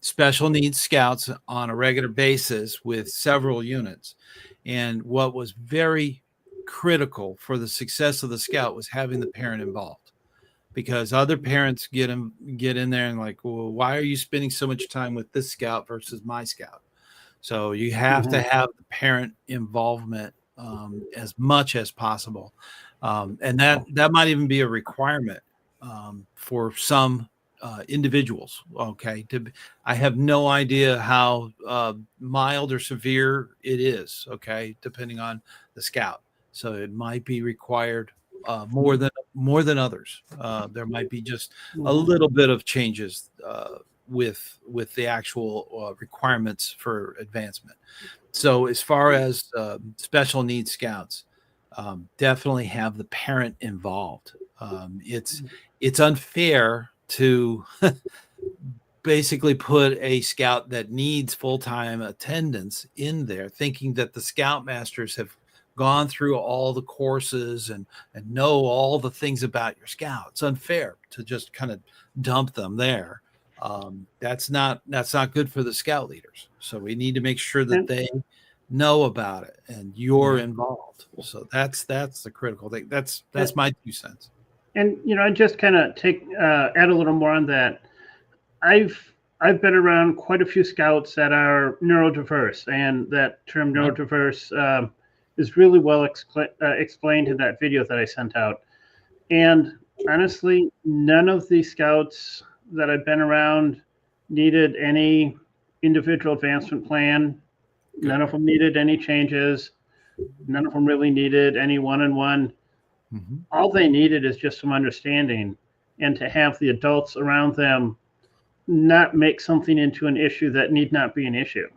[SPEAKER 1] special needs scouts on a regular basis with several units. And what was very critical for the success of the scout was having the parent involved, because other parents get in there and like, well, why are you spending so much time with this scout versus my scout? So you have to have the parent involvement as much as possible. And that might even be a requirement for some individuals. Okay. I have no idea how mild or severe it is. Okay. Depending on the scout. So it might be required more than others. There might be just a little bit of changes with the actual requirements for advancement. So as far as special needs scouts, definitely have the parent involved. It's unfair to basically put a scout that needs full-time attendance in there, thinking that the scoutmasters have gone through all the courses and know all the things about your scout. It's unfair to just kind of dump them there. That's not good for the scout leaders. So we need to make sure that they know about it and you're involved. So that's the critical thing. That's my 2 cents.
[SPEAKER 2] And I just kind of add a little more on that. I've been around quite a few scouts that are neurodiverse, and that term neurodiverse is really well explained in that video that I sent out. And honestly, none of the scouts that I've been around needed any individual advancement plan. Good. None of them needed any changes. None of them really needed any one-on-one. All they needed is just some understanding, and to have the adults around them not make something into an issue that need not be an issue.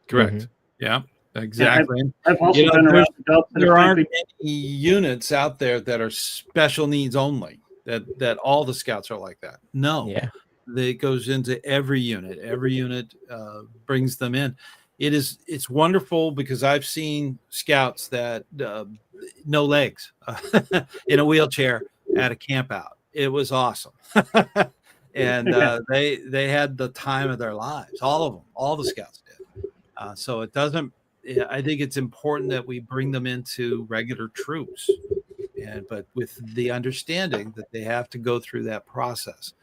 [SPEAKER 1] Correct. Yeah, exactly.
[SPEAKER 2] I've also been around adults.
[SPEAKER 1] There aren't any units out there that are special needs only, that all the scouts are like that. No. Yeah. It goes into every unit. Every unit brings them in. It's wonderful because I've seen scouts that no legs in a wheelchair at a camp out. It was awesome. And they had the time of their lives. All of them, all the scouts did. So it doesn't, I think it's important that we bring them into regular troops, but with the understanding that they have to go through that process.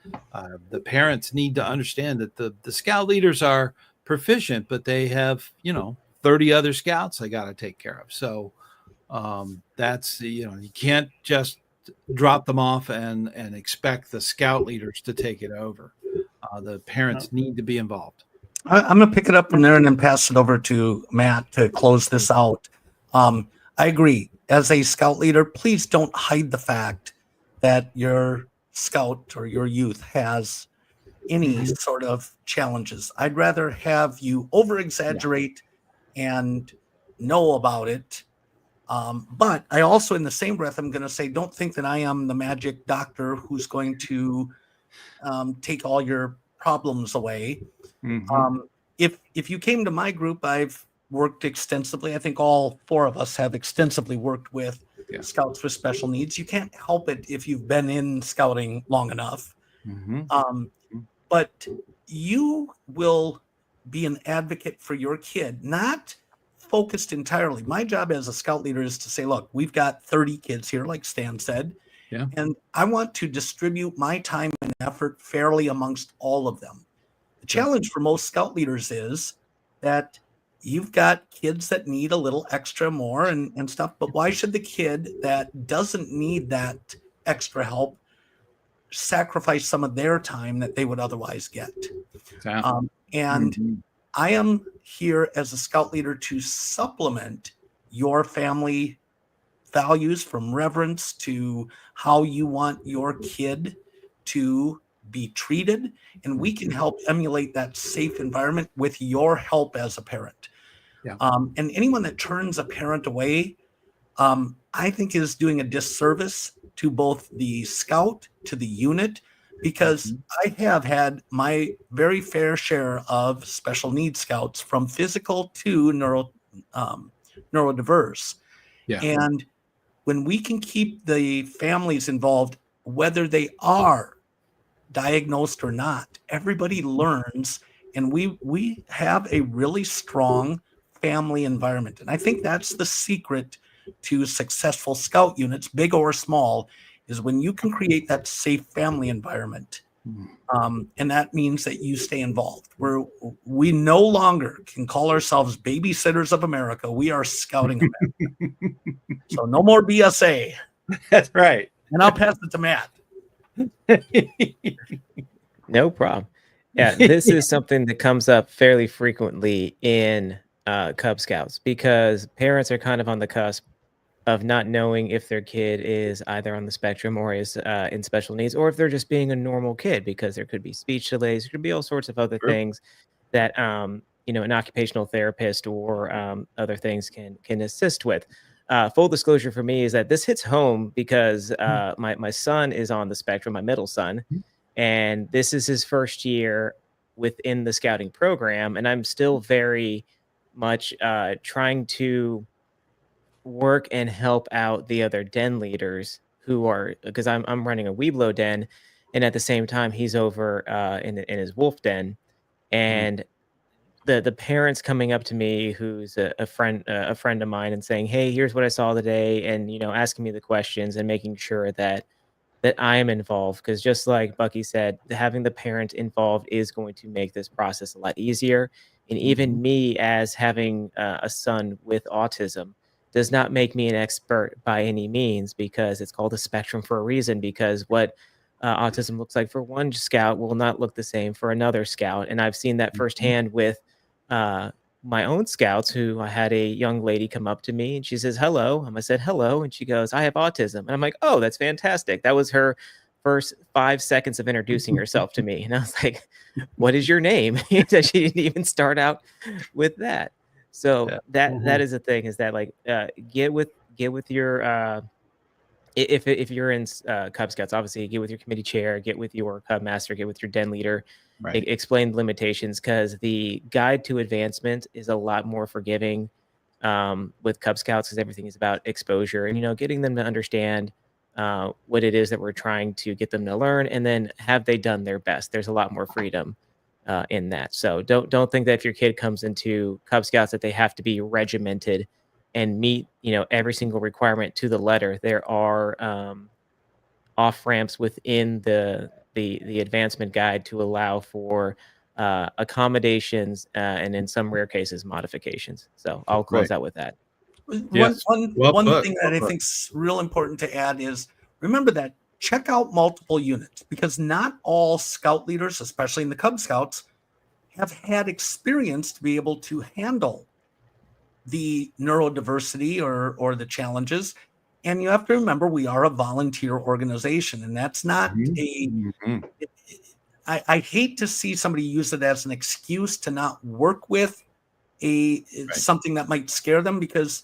[SPEAKER 1] The parents need to understand that the scout leaders are proficient, but they have 30 other scouts they got to take care of. So that's you can't just drop them off and expect the scout leaders to take it over. The parents need to be involved.
[SPEAKER 3] I'm going to pick it up from there and then pass it over to Matt to close this out. I agree. As a scout leader, please don't hide the fact that your scout or your youth has any sort of challenges. I'd rather have you over exaggerate and know about it. But I also, in the same breath, I'm going to say, don't think that I am the magic doctor who's going to take all your problems away. If you came to my group, I've worked extensively. I think all 4 of us have extensively worked with scouts with special needs. You can't help it if you've been in scouting long enough. but you will be an advocate for your kid, not focused entirely. My job as a scout leader is to say, look, we've got 30 kids here, like Stan said, and I want to distribute my time and effort fairly amongst all of them. The challenge for most scout leaders is that you've got kids that need a little extra more and stuff, but why should the kid that doesn't need that extra help sacrifice some of their time that they would otherwise get? And I am here as a scout leader to supplement your family values, from reverence to how you want your kid to be treated. And we can help emulate that safe environment with your help as a parent. And anyone that turns a parent away, I think is doing a disservice to both the scout, to the unit, because I have had my very fair share of special needs scouts, from physical to neurodiverse. And when we can keep the families involved, whether they are diagnosed or not, everybody learns, and we have a really strong family environment. And I think that's the secret to successful scout units, big or small, is when you can create that safe family environment. And that means that you stay involved. We no longer can call ourselves Babysitters of America. We are Scouting America. So no more BSA.
[SPEAKER 1] That's right.
[SPEAKER 3] And I'll pass it to Matt.
[SPEAKER 4] No problem. Yeah, this is something that comes up fairly frequently in Cub Scouts, because parents are kind of on the cusp of not knowing if their kid is either on the spectrum or is in special needs, or if they're just being a normal kid, because there could be speech delays, there could be all sorts of other things that an occupational therapist or other things can assist with. Full disclosure for me is that this hits home because my son is on the spectrum, my middle son, and this is his first year within the scouting program, and I'm still very much trying to work and help out the other den leaders who are, because I'm running a Weeblo den, and at the same time he's over in his wolf den, and the parents coming up to me, who's a friend of mine, and saying, hey, here's what I saw today, and asking me the questions and making sure that I am involved, because just like Bucky said, having the parent involved is going to make this process a lot easier. And even me, as having a son with autism, does not make me an expert by any means, because it's called a spectrum for a reason, because what autism looks like for one scout will not look the same for another scout. And I've seen that firsthand with my own scouts, who I had a young lady come up to me and she says, hello. And I said, hello. And she goes, I have autism. And I'm like, oh, that's fantastic. That was her first 5 seconds of introducing herself to me. And I was like, what is your name? She didn't even start out with that. So that is the thing, is that like get with your if you're in Cub Scouts, obviously get with your committee chair, get with your Cub master, get with your den leader, explain the limitations, because the guide to advancement is a lot more forgiving with Cub Scouts, because everything is about exposure and getting them to understand what it is that we're trying to get them to learn, and then have they done their best. There's a lot more freedom in that. So don't think that if your kid comes into Cub Scouts that they have to be regimented and meet every single requirement to the letter. There are off ramps within the advancement guide to allow for accommodations and in some rare cases modifications. So I'll close out with that.
[SPEAKER 3] One thing that I think is real important to add is, remember that check out multiple units, because not all scout leaders, especially in the Cub Scouts, have had experience to be able to handle the neurodiversity or the challenges. And you have to remember, we are a volunteer organization, and that's not I hate to see somebody use it as an excuse to not work with something that might scare them, because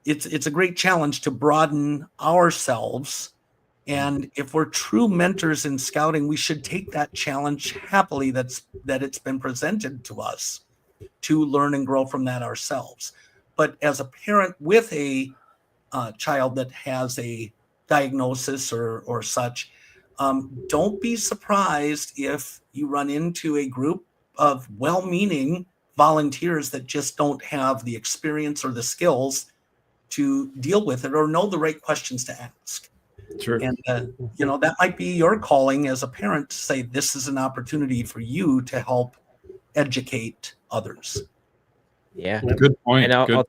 [SPEAKER 3] it's a great challenge to broaden ourselves. And if we're true mentors in scouting, we should take that challenge happily that it's been presented to us, to learn and grow from that ourselves. But as a parent with a child that has a diagnosis or such, don't be surprised if you run into a group of well-meaning volunteers that just don't have the experience or the skills to deal with it or know the right questions to ask.
[SPEAKER 1] True.
[SPEAKER 3] And, that might be your calling as a parent to say, this is an opportunity for you to help educate others.
[SPEAKER 4] Yeah.
[SPEAKER 1] Good point.
[SPEAKER 4] I'll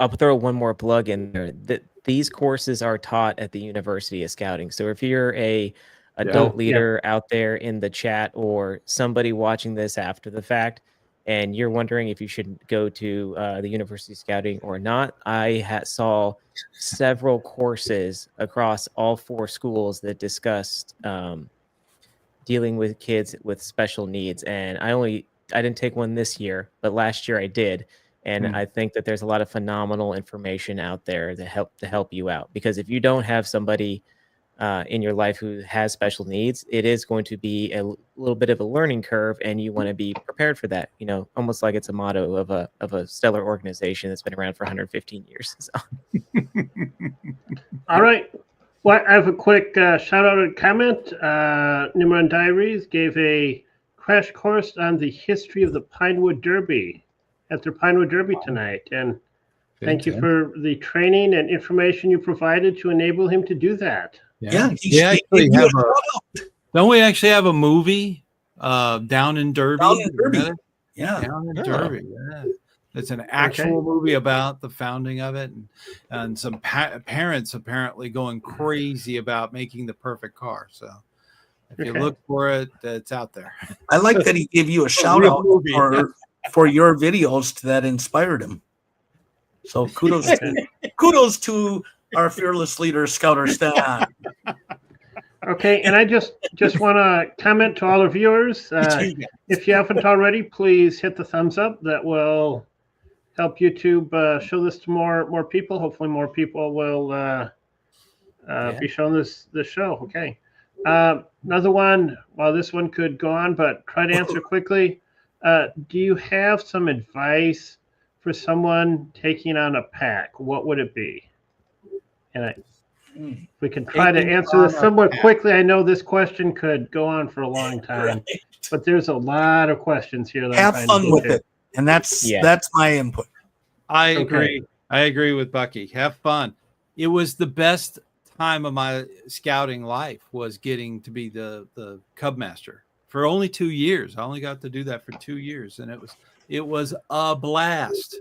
[SPEAKER 4] throw one more plug in there. These courses are taught at the University of Scouting. So if you're a adult leader out there in the chat or somebody watching this after the fact, and you're wondering if you should go to the University of Scouting or not, I saw several courses across all 4 schools that discussed dealing with kids with special needs. And I didn't take one this year, but last year I did. And I think that there's a lot of phenomenal information out there to help you out. Because if you don't have somebody in your life who has special needs, it is going to be a little bit of a learning curve, and you want to be prepared for that. Almost like it's a motto of a stellar organization that's been around for 115 years. So.
[SPEAKER 2] All right. Well, I have a quick shout out and comment. Nimrod Diaries gave a crash course on the history of the Pinewood Derby at their Pinewood Derby tonight. And thank you for the training and information you provided to enable him to do that.
[SPEAKER 1] Don't we actually have a movie down in Derby?
[SPEAKER 3] Down in Derby.
[SPEAKER 1] Down in Derby. Yeah. It's an actual movie about the founding of it, and some parents apparently going crazy about making the perfect car. So if you look for it, it's out there.
[SPEAKER 3] I like that he gave you a shout out for your videos that inspired him. So kudos to our fearless leader, ScouterStan.
[SPEAKER 2] Okay, and I just want to comment to all our viewers. If you haven't already, please hit the thumbs up. That will help YouTube show this to more people. Hopefully, more people will be shown this show. Okay, another one. Well, this one could go on, but try to answer quickly. Do you have some advice for someone taking on a pack? What would it be? And we can try to answer this somewhat quickly. I know this question could go on for a long time, but there's a lot of questions here.
[SPEAKER 3] Have fun with it, and that's my input.
[SPEAKER 1] I agree. I agree with Bucky. Have fun. It was the best time of my scouting life, was getting to be the Cub Master for only 2 years. I only got to do that for 2 years, and it was a blast.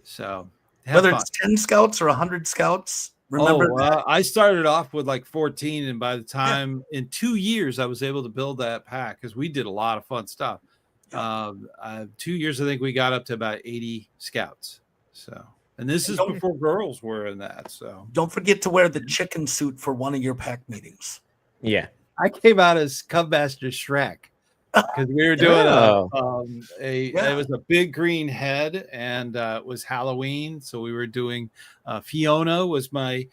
[SPEAKER 1] So
[SPEAKER 3] whether it's 10 scouts or 100 scouts. Remember
[SPEAKER 1] I started off with like 14, and by the time in 2 years I was able to build that pack, because we did a lot of fun stuff. 2 years, I think we got up to about 80 scouts. So, and this is before girls were in that. So
[SPEAKER 3] don't forget to wear the chicken suit for one of your pack meetings.
[SPEAKER 4] Yeah,
[SPEAKER 1] I came out as Cub Master Shrek, because we were doing it was a big green head, and it was Halloween, so we were doing Fiona was my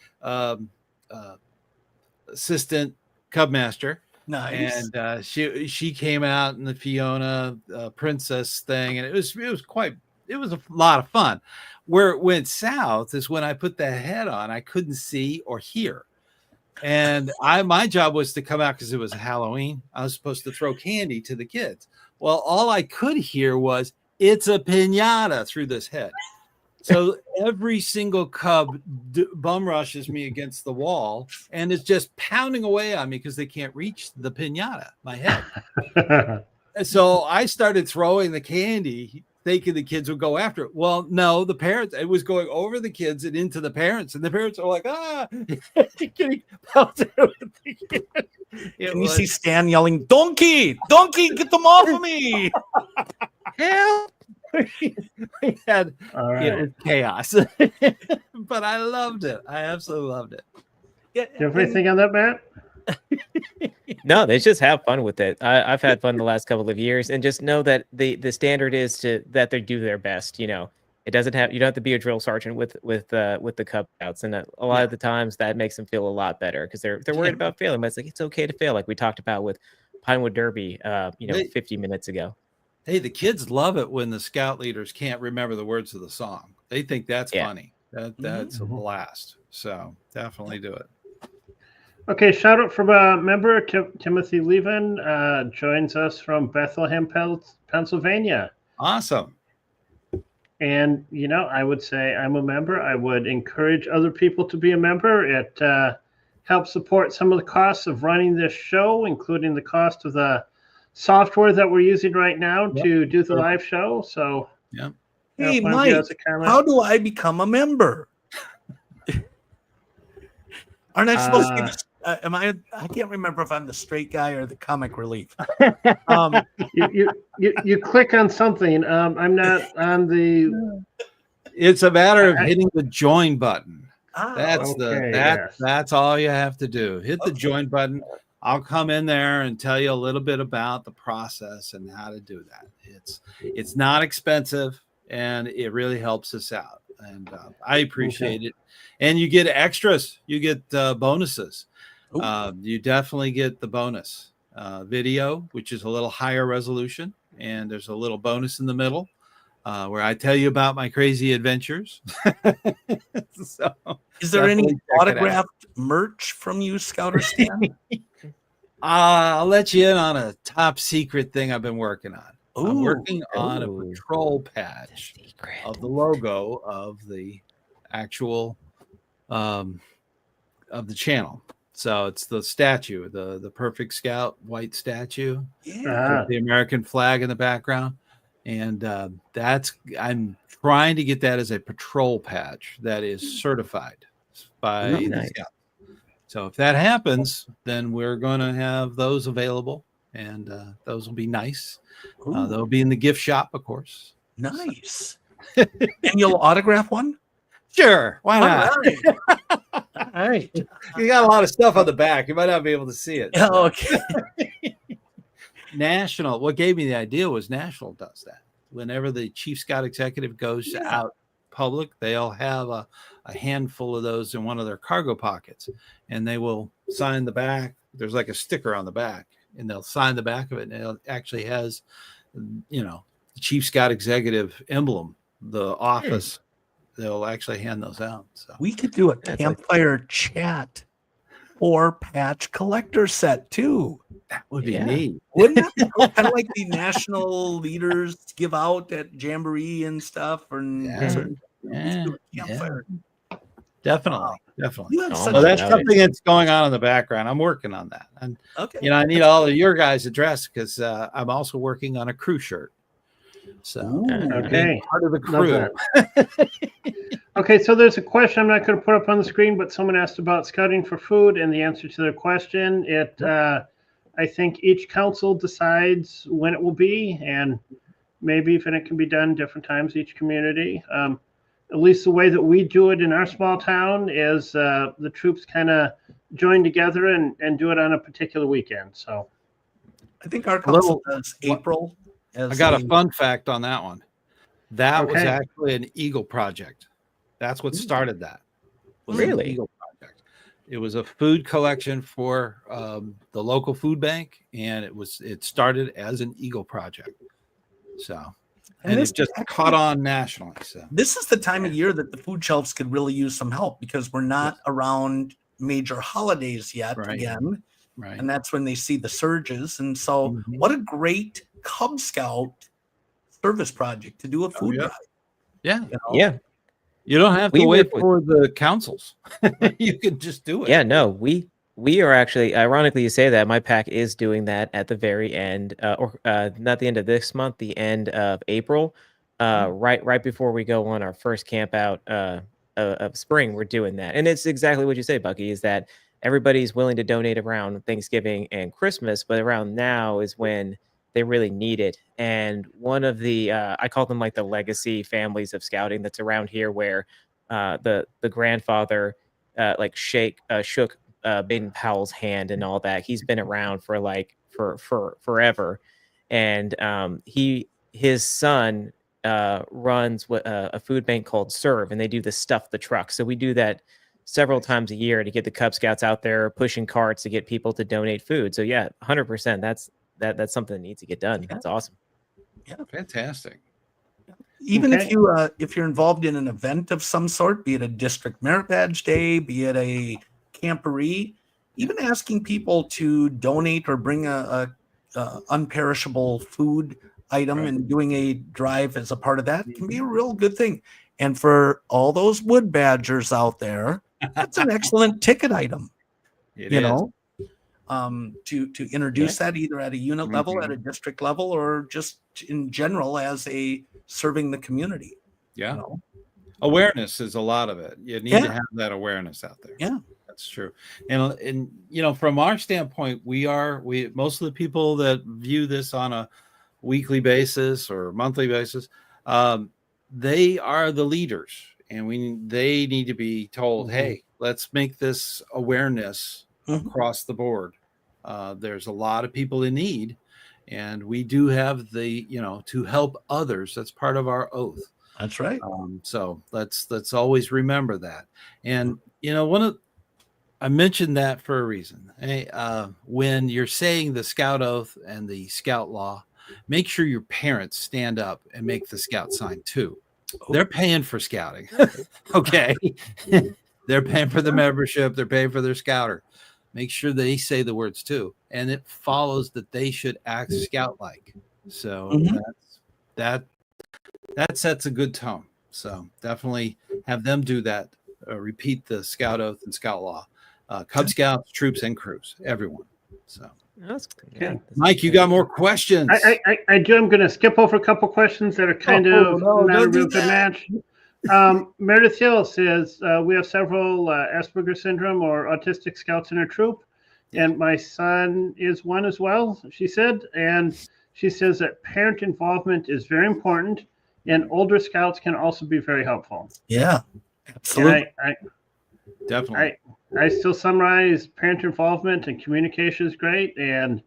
[SPEAKER 1] assistant Cub Master.
[SPEAKER 3] Nice.
[SPEAKER 1] And she came out in the Fiona princess thing, and it was a lot of fun. Where it went south is when I put the head on, I couldn't see or hear. And my job was to come out, because it was Halloween. I was supposed to throw candy to the kids. Well, all I could hear was, "It's a piñata" through this head. So every single cub bum rushes me against the wall, and it's just pounding away on me because they can't reach the piñata, my head. So I started throwing the candy, thinking the kids would go after it. Well, no, the parents, it was going over the kids and into the parents, and the parents are like, getting pelted with the kids.
[SPEAKER 3] Can you see Stan yelling, "Donkey, get them off of me!"
[SPEAKER 1] Help! It was chaos, but I loved it. I absolutely loved it.
[SPEAKER 2] Do you have anything on that, Matt?
[SPEAKER 4] No, they just have fun with it. I've had fun the last couple of years, and just know that the standard is that they do their best. You don't have to be a drill sergeant with the Cub Scouts, and a lot of the times that makes them feel a lot better, because they're worried about failing. But it's like, it's okay to fail, like we talked about with Pinewood Derby 50 minutes ago.
[SPEAKER 1] Hey, the kids love it when the scout leaders can't remember the words of the song. They think that's funny. That's a blast. So definitely do it.
[SPEAKER 2] Okay, shout out from a member, Timothy Levin, joins us from Bethlehem, Pennsylvania.
[SPEAKER 1] Awesome.
[SPEAKER 2] And, I would say I'm a member. I would encourage other people to be a member. It helps support some of the costs of running this show, including the cost of the software that we're using right now to do the live show. So,
[SPEAKER 3] hey, Mike, how do I become a member? Aren't I supposed to be I can't remember if I'm the straight guy or the comic relief.
[SPEAKER 2] You click on something. I'm not on the.
[SPEAKER 1] It's a matter of hitting the join button. That's
[SPEAKER 2] yes.
[SPEAKER 1] That's all you have to do. Hit the join button. I'll come in there and tell you a little bit about the process and how to do that. It's not expensive and it really helps us out. And I appreciate it. And you get extras. You get bonuses. You definitely get the bonus video, which is a little higher resolution. And there's a little bonus in the middle where I tell you about my crazy adventures. So,
[SPEAKER 3] is there any autographed merch from you, ScouterStan?
[SPEAKER 1] I'll let you in on a top secret thing I've been working on.
[SPEAKER 3] Ooh.
[SPEAKER 1] I'm working on a patrol patch of the logo of the actual of the channel. So it's the statue, the Perfect Scout white statue, with the American flag in the background. And I'm trying to get that as a patrol patch that is certified by the Scout. So if that happens, then we're going to have those available, and those will be nice. They'll be in the gift shop, of course.
[SPEAKER 3] Nice. And you'll autograph one?
[SPEAKER 1] Sure. Why not?
[SPEAKER 3] All right.
[SPEAKER 1] You got a lot of stuff on the back. You might not be able to see it.
[SPEAKER 3] Oh, okay.
[SPEAKER 1] National. What gave me the idea was National does that. Whenever the Chief Scout Executive goes out public, they'll have a handful of those in one of their cargo pockets, and they will sign the back. There's like a sticker on the back, and they'll sign the back of it, and it actually has, the Chief Scout Executive emblem, the office. They'll actually hand those out. So
[SPEAKER 3] we could do a Campfire Chat or patch collector set too.
[SPEAKER 1] That would be neat.
[SPEAKER 3] Wouldn't that be cool? Kind of like the national leaders give out at Jamboree and stuff?
[SPEAKER 1] Definitely.
[SPEAKER 3] So
[SPEAKER 1] that's something that's going on in the background. I'm working on that. And I need all of your guys' address because I'm also working on a crew shirt. So part of the crew.
[SPEAKER 2] Okay, so there's a question I'm not going to put up on the screen, but someone asked about scouting for food, and the answer to their question, I think each council decides when it will be, and maybe even it can be done different times each community. At least the way that we do it in our small town is the troops kind of join together and do it on a particular weekend. So
[SPEAKER 3] I think our council does April.
[SPEAKER 1] I got a fun fact on that one. That was actually an Eagle project. That's what started that.
[SPEAKER 4] Really?
[SPEAKER 1] Eagle project. It was a food collection for the local food bank, and it started as an Eagle project. So, and it's just caught on nationally. So
[SPEAKER 3] this is the time of year that the food shelves could really use some help because we're not around major holidays yet again.
[SPEAKER 1] Right.
[SPEAKER 3] And that's when they see the surges. And so what a great Cub Scout service project to do a food drive.
[SPEAKER 1] Yeah.
[SPEAKER 4] Yeah.
[SPEAKER 1] You don't have to wait for the councils. You can just do it.
[SPEAKER 4] Yeah, no, we are actually, ironically you say that, my pack is doing that at the very end, or not the end of this month, the end of April, right before we go on our first camp out of spring, we're doing that. And it's exactly what you say, Bucky, is that everybody's willing to donate around Thanksgiving and Christmas, but around now is when they really need it. And one of the I call them like the legacy families of scouting that's around here, where the grandfather shook Baden Powell's hand and all that. He's been around for forever, and his son runs a food bank called Serve, and they do the Stuff the Truck. So we do that several times a year to get the Cub Scouts out there pushing carts to get people to donate food. So yeah, 100%. That's something that needs to get done. That's awesome.
[SPEAKER 1] Yeah, fantastic.
[SPEAKER 3] Even if you're involved in an event of some sort, be it a district merit badge day, be it a camporee, even asking people to donate or bring a unperishable food item and doing a drive as a part of that can be a real good thing. And for all those wood badgers out there, that's an excellent ticket item.
[SPEAKER 1] It
[SPEAKER 3] you
[SPEAKER 1] is.
[SPEAKER 3] know, to introduce that either at a unit level, at a district level, or just in general as a serving the community.
[SPEAKER 1] Yeah. Awareness is a lot of it. You need to have that awareness out there.
[SPEAKER 3] Yeah.
[SPEAKER 1] That's true. And you know, from our standpoint, we most of the people that view this on a weekly basis or monthly basis, they are the leaders, and they need to be told, hey, let's make this awareness across the board. There's a lot of people in need, and we do have to help others. That's part of our oath.
[SPEAKER 3] That's right.
[SPEAKER 1] So let's always remember that. And I mentioned that for a reason. Hey, when you're saying the Scout oath and the Scout law, make sure your parents stand up and make the Scout sign too. They're paying for scouting. Okay. They're paying for the membership. They're paying for their Scouter. Make sure they say the words too. And it follows that they should act Scout-like. So that sets a good tone. So definitely have them do that. Repeat the Scout oath and Scout law. Cub Scouts, troops, and crews, everyone. So, Mike, you got more questions?
[SPEAKER 2] I do. I'm going to skip over a couple questions that are kind of not a real good match. Meredith Hill says we have several Asperger's syndrome or autistic scouts in our troop, and my son is one as well. She said, and she says that parent involvement is very important, and older scouts can also be very helpful.
[SPEAKER 3] Yeah, absolutely.
[SPEAKER 1] Definitely.
[SPEAKER 2] I still summarize parent involvement and communication is great, and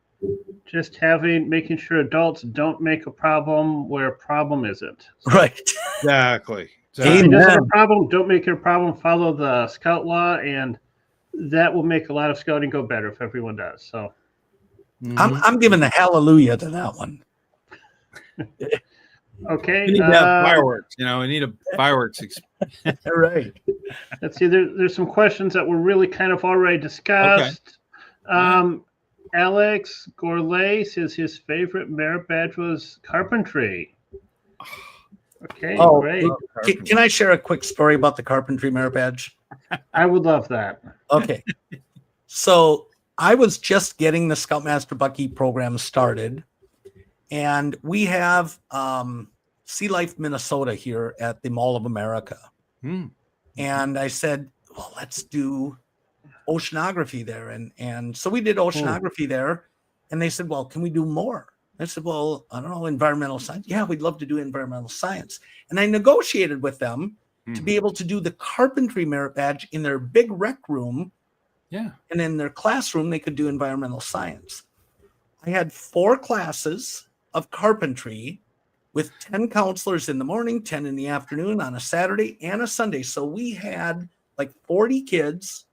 [SPEAKER 2] just making sure adults don't make a problem where a problem isn't.
[SPEAKER 3] Right.
[SPEAKER 1] Exactly.
[SPEAKER 2] If it isn't a problem, don't make it a problem. Follow the Scout law, and that will make a lot of scouting go better if everyone does. So,
[SPEAKER 3] I'm giving a hallelujah to that one.
[SPEAKER 2] Okay.
[SPEAKER 1] We need to have fireworks. We need a fireworks.
[SPEAKER 3] Right.
[SPEAKER 2] Let's see. There's some questions that were really kind of already discussed. Okay. Alex Gourlay says his favorite merit badge was carpentry. Okay, great.
[SPEAKER 3] Can I share a quick story about the carpentry merit badge?
[SPEAKER 2] I would love that.
[SPEAKER 3] Okay. So I was just getting the Scoutmaster Bucky program started, and we have Sea Life Minnesota here at the Mall of America. And I said, well, let's do oceanography there. And so we did oceanography there, and they said, well, can we do more? I said, well, I don't know, environmental science. Yeah, we'd love to do environmental science. And I negotiated with them to be able to do the carpentry merit badge in their big rec room.
[SPEAKER 1] Yeah.
[SPEAKER 3] And in their classroom, they could do environmental science. I had 4 classes of carpentry with 10 counselors in the morning, 10 in the afternoon on a Saturday and a Sunday. So we had like 40 kids.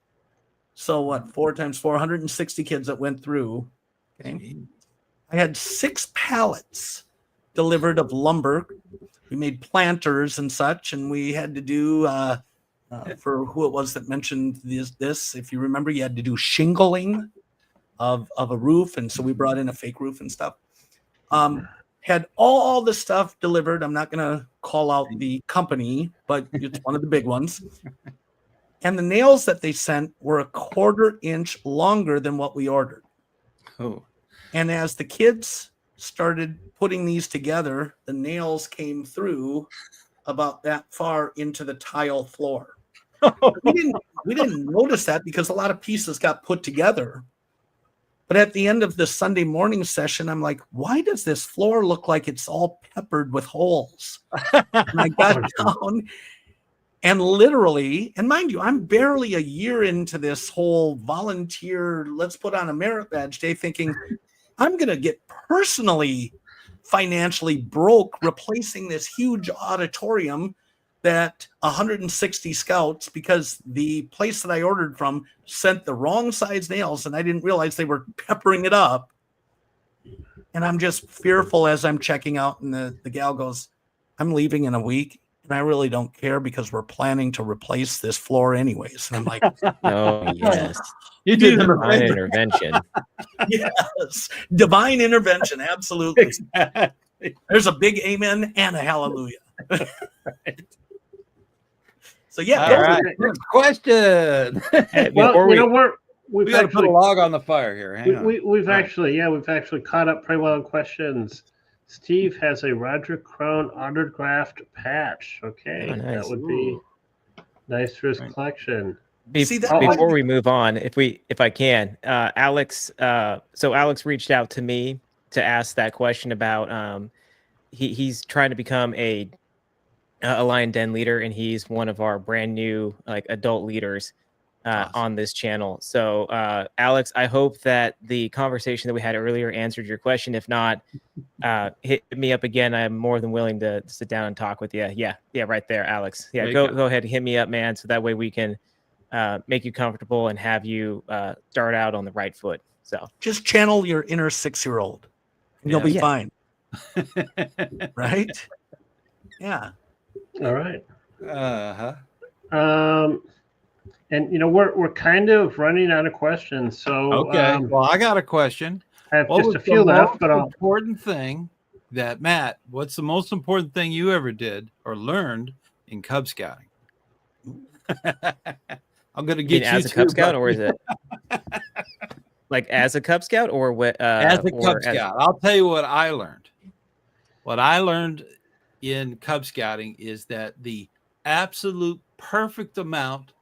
[SPEAKER 3] So what, 4 times 460 kids that went through. Okay. I had 6 pallets delivered of lumber. We made planters and such, and we had to do for who it was that mentioned this. If you remember, you had to do shingling of a roof, and so we brought in a fake roof and stuff. Had all the stuff delivered. I'm not going to call out the company, but it's one of the big ones. And the nails that they sent were a 1/4 inch longer than what we ordered.
[SPEAKER 1] Oh.
[SPEAKER 3] And as the kids started putting these together, the nails came through about that far into the tile floor. We didn't notice that because a lot of pieces got put together. But at the end of the Sunday morning session, I'm like, why does this floor look like it's all peppered with holes? And I got down and literally, and mind you, I'm barely a year into this whole volunteer, let's put on a merit badge day, thinking I'm going to get personally financially broke replacing this huge auditorium that 160 scouts, because the place that I ordered from sent the wrong size nails and I didn't realize they were peppering it up. And I'm just fearful as I'm checking out, and the gal goes, I'm leaving in a week. and I really don't care because we're planning to replace this floor anyways. And I'm like,
[SPEAKER 4] Oh yes,
[SPEAKER 1] You did them a
[SPEAKER 4] divine
[SPEAKER 1] favor.
[SPEAKER 4] intervention.
[SPEAKER 3] yes, divine intervention, absolutely.
[SPEAKER 1] Exactly.
[SPEAKER 3] There's a big amen and a hallelujah. So yeah,
[SPEAKER 1] All
[SPEAKER 3] those are-
[SPEAKER 1] right. Next question.
[SPEAKER 2] Well,
[SPEAKER 4] Before
[SPEAKER 2] you know, we've
[SPEAKER 1] We got to put
[SPEAKER 2] actually
[SPEAKER 1] a log on the fire here. Hang on.
[SPEAKER 2] we've
[SPEAKER 1] All right.
[SPEAKER 2] actually caught up pretty well in questions. Steve has a Roger Crone autographed patch. Okay,
[SPEAKER 4] Oh, nice.
[SPEAKER 2] that would be nice for his
[SPEAKER 1] Right.
[SPEAKER 2] collection.
[SPEAKER 3] See, that
[SPEAKER 4] Before
[SPEAKER 3] might
[SPEAKER 4] we move on, if I can, Alex. So Alex reached out to me to ask that question about he's trying to become a lion den leader, and he's one of our brand new like adult leaders
[SPEAKER 1] Awesome.
[SPEAKER 4] on this channel. So Alex, I hope that the conversation that we had earlier answered your question. If not, hit me up again. I'm more than willing to sit down and talk with you. Yeah, right there, Alex. Yeah,
[SPEAKER 1] There you
[SPEAKER 4] go ahead and hit me up, man, so that way we can make you comfortable and have you start out on the right foot. So
[SPEAKER 3] just channel your inner 6-year-old and you'll be
[SPEAKER 4] Yeah.
[SPEAKER 3] fine. Right? Yeah.
[SPEAKER 2] All right.
[SPEAKER 1] Uh-huh.
[SPEAKER 2] And you know, we're kind of running out of questions, so
[SPEAKER 1] Okay. Well, I got a question.
[SPEAKER 2] I have
[SPEAKER 1] What
[SPEAKER 2] just
[SPEAKER 1] was
[SPEAKER 2] a few
[SPEAKER 1] the
[SPEAKER 2] left,
[SPEAKER 1] most
[SPEAKER 2] but I'll
[SPEAKER 1] important thing that Matt? What's the most important thing you ever did or learned in Cub Scouting? I'm gonna
[SPEAKER 4] you
[SPEAKER 1] get
[SPEAKER 4] mean
[SPEAKER 1] you
[SPEAKER 4] as a Cub
[SPEAKER 1] too,
[SPEAKER 4] Scout,
[SPEAKER 1] buddy.
[SPEAKER 4] or is it like as a Cub Scout, or what?
[SPEAKER 1] As a
[SPEAKER 4] or
[SPEAKER 1] Cub Scout? I'll tell you what I learned. What I learned in Cub Scouting is that the absolute perfect amount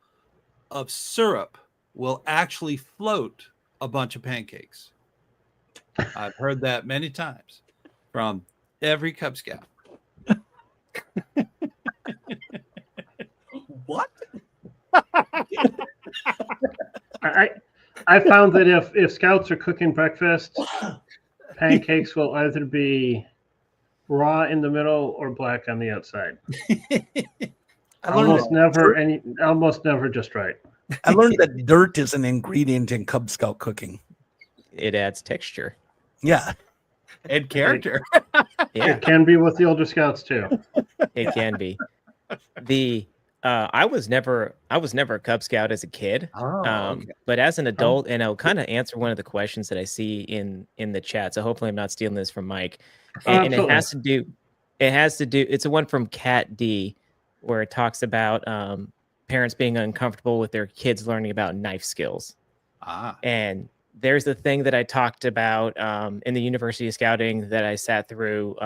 [SPEAKER 1] of syrup will actually float a bunch of pancakes. I've heard that many times from every Cub Scout.
[SPEAKER 3] What?
[SPEAKER 2] I found that if scouts are cooking breakfast, pancakes will either be raw in the middle or black on the outside.
[SPEAKER 3] I learned
[SPEAKER 2] Almost never just right.
[SPEAKER 3] I learned that dirt is an ingredient in Cub Scout cooking.
[SPEAKER 4] It adds texture.
[SPEAKER 3] Yeah.
[SPEAKER 1] And character.
[SPEAKER 4] Yeah,
[SPEAKER 2] It can be with the older scouts too.
[SPEAKER 4] it can be. I was never a Cub Scout as a kid.
[SPEAKER 1] Okay.
[SPEAKER 4] But as an adult, and I'll kind of answer one of the questions that I see in the chat. So hopefully I'm not stealing this from Mike. And it has to do. It's a one from Cat D, where it talks about parents being uncomfortable with their kids learning about knife skills. And there's the thing that I talked about in the University of Scouting that I sat through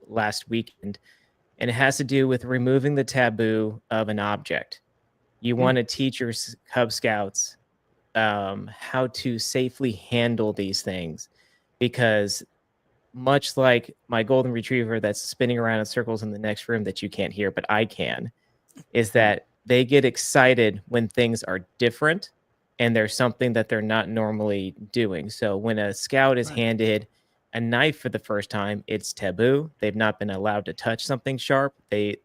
[SPEAKER 4] last weekend. And it has to do with removing the taboo of an object. You want to teach your Cub Scouts how to safely handle these things, because much like my golden retriever that's spinning around in circles in the next room that you can't hear, but I can, is that they get excited when things are different and there's something that they're not normally doing. So when a scout is handed a knife for the first time, it's taboo. They've not been allowed to touch something sharp. Their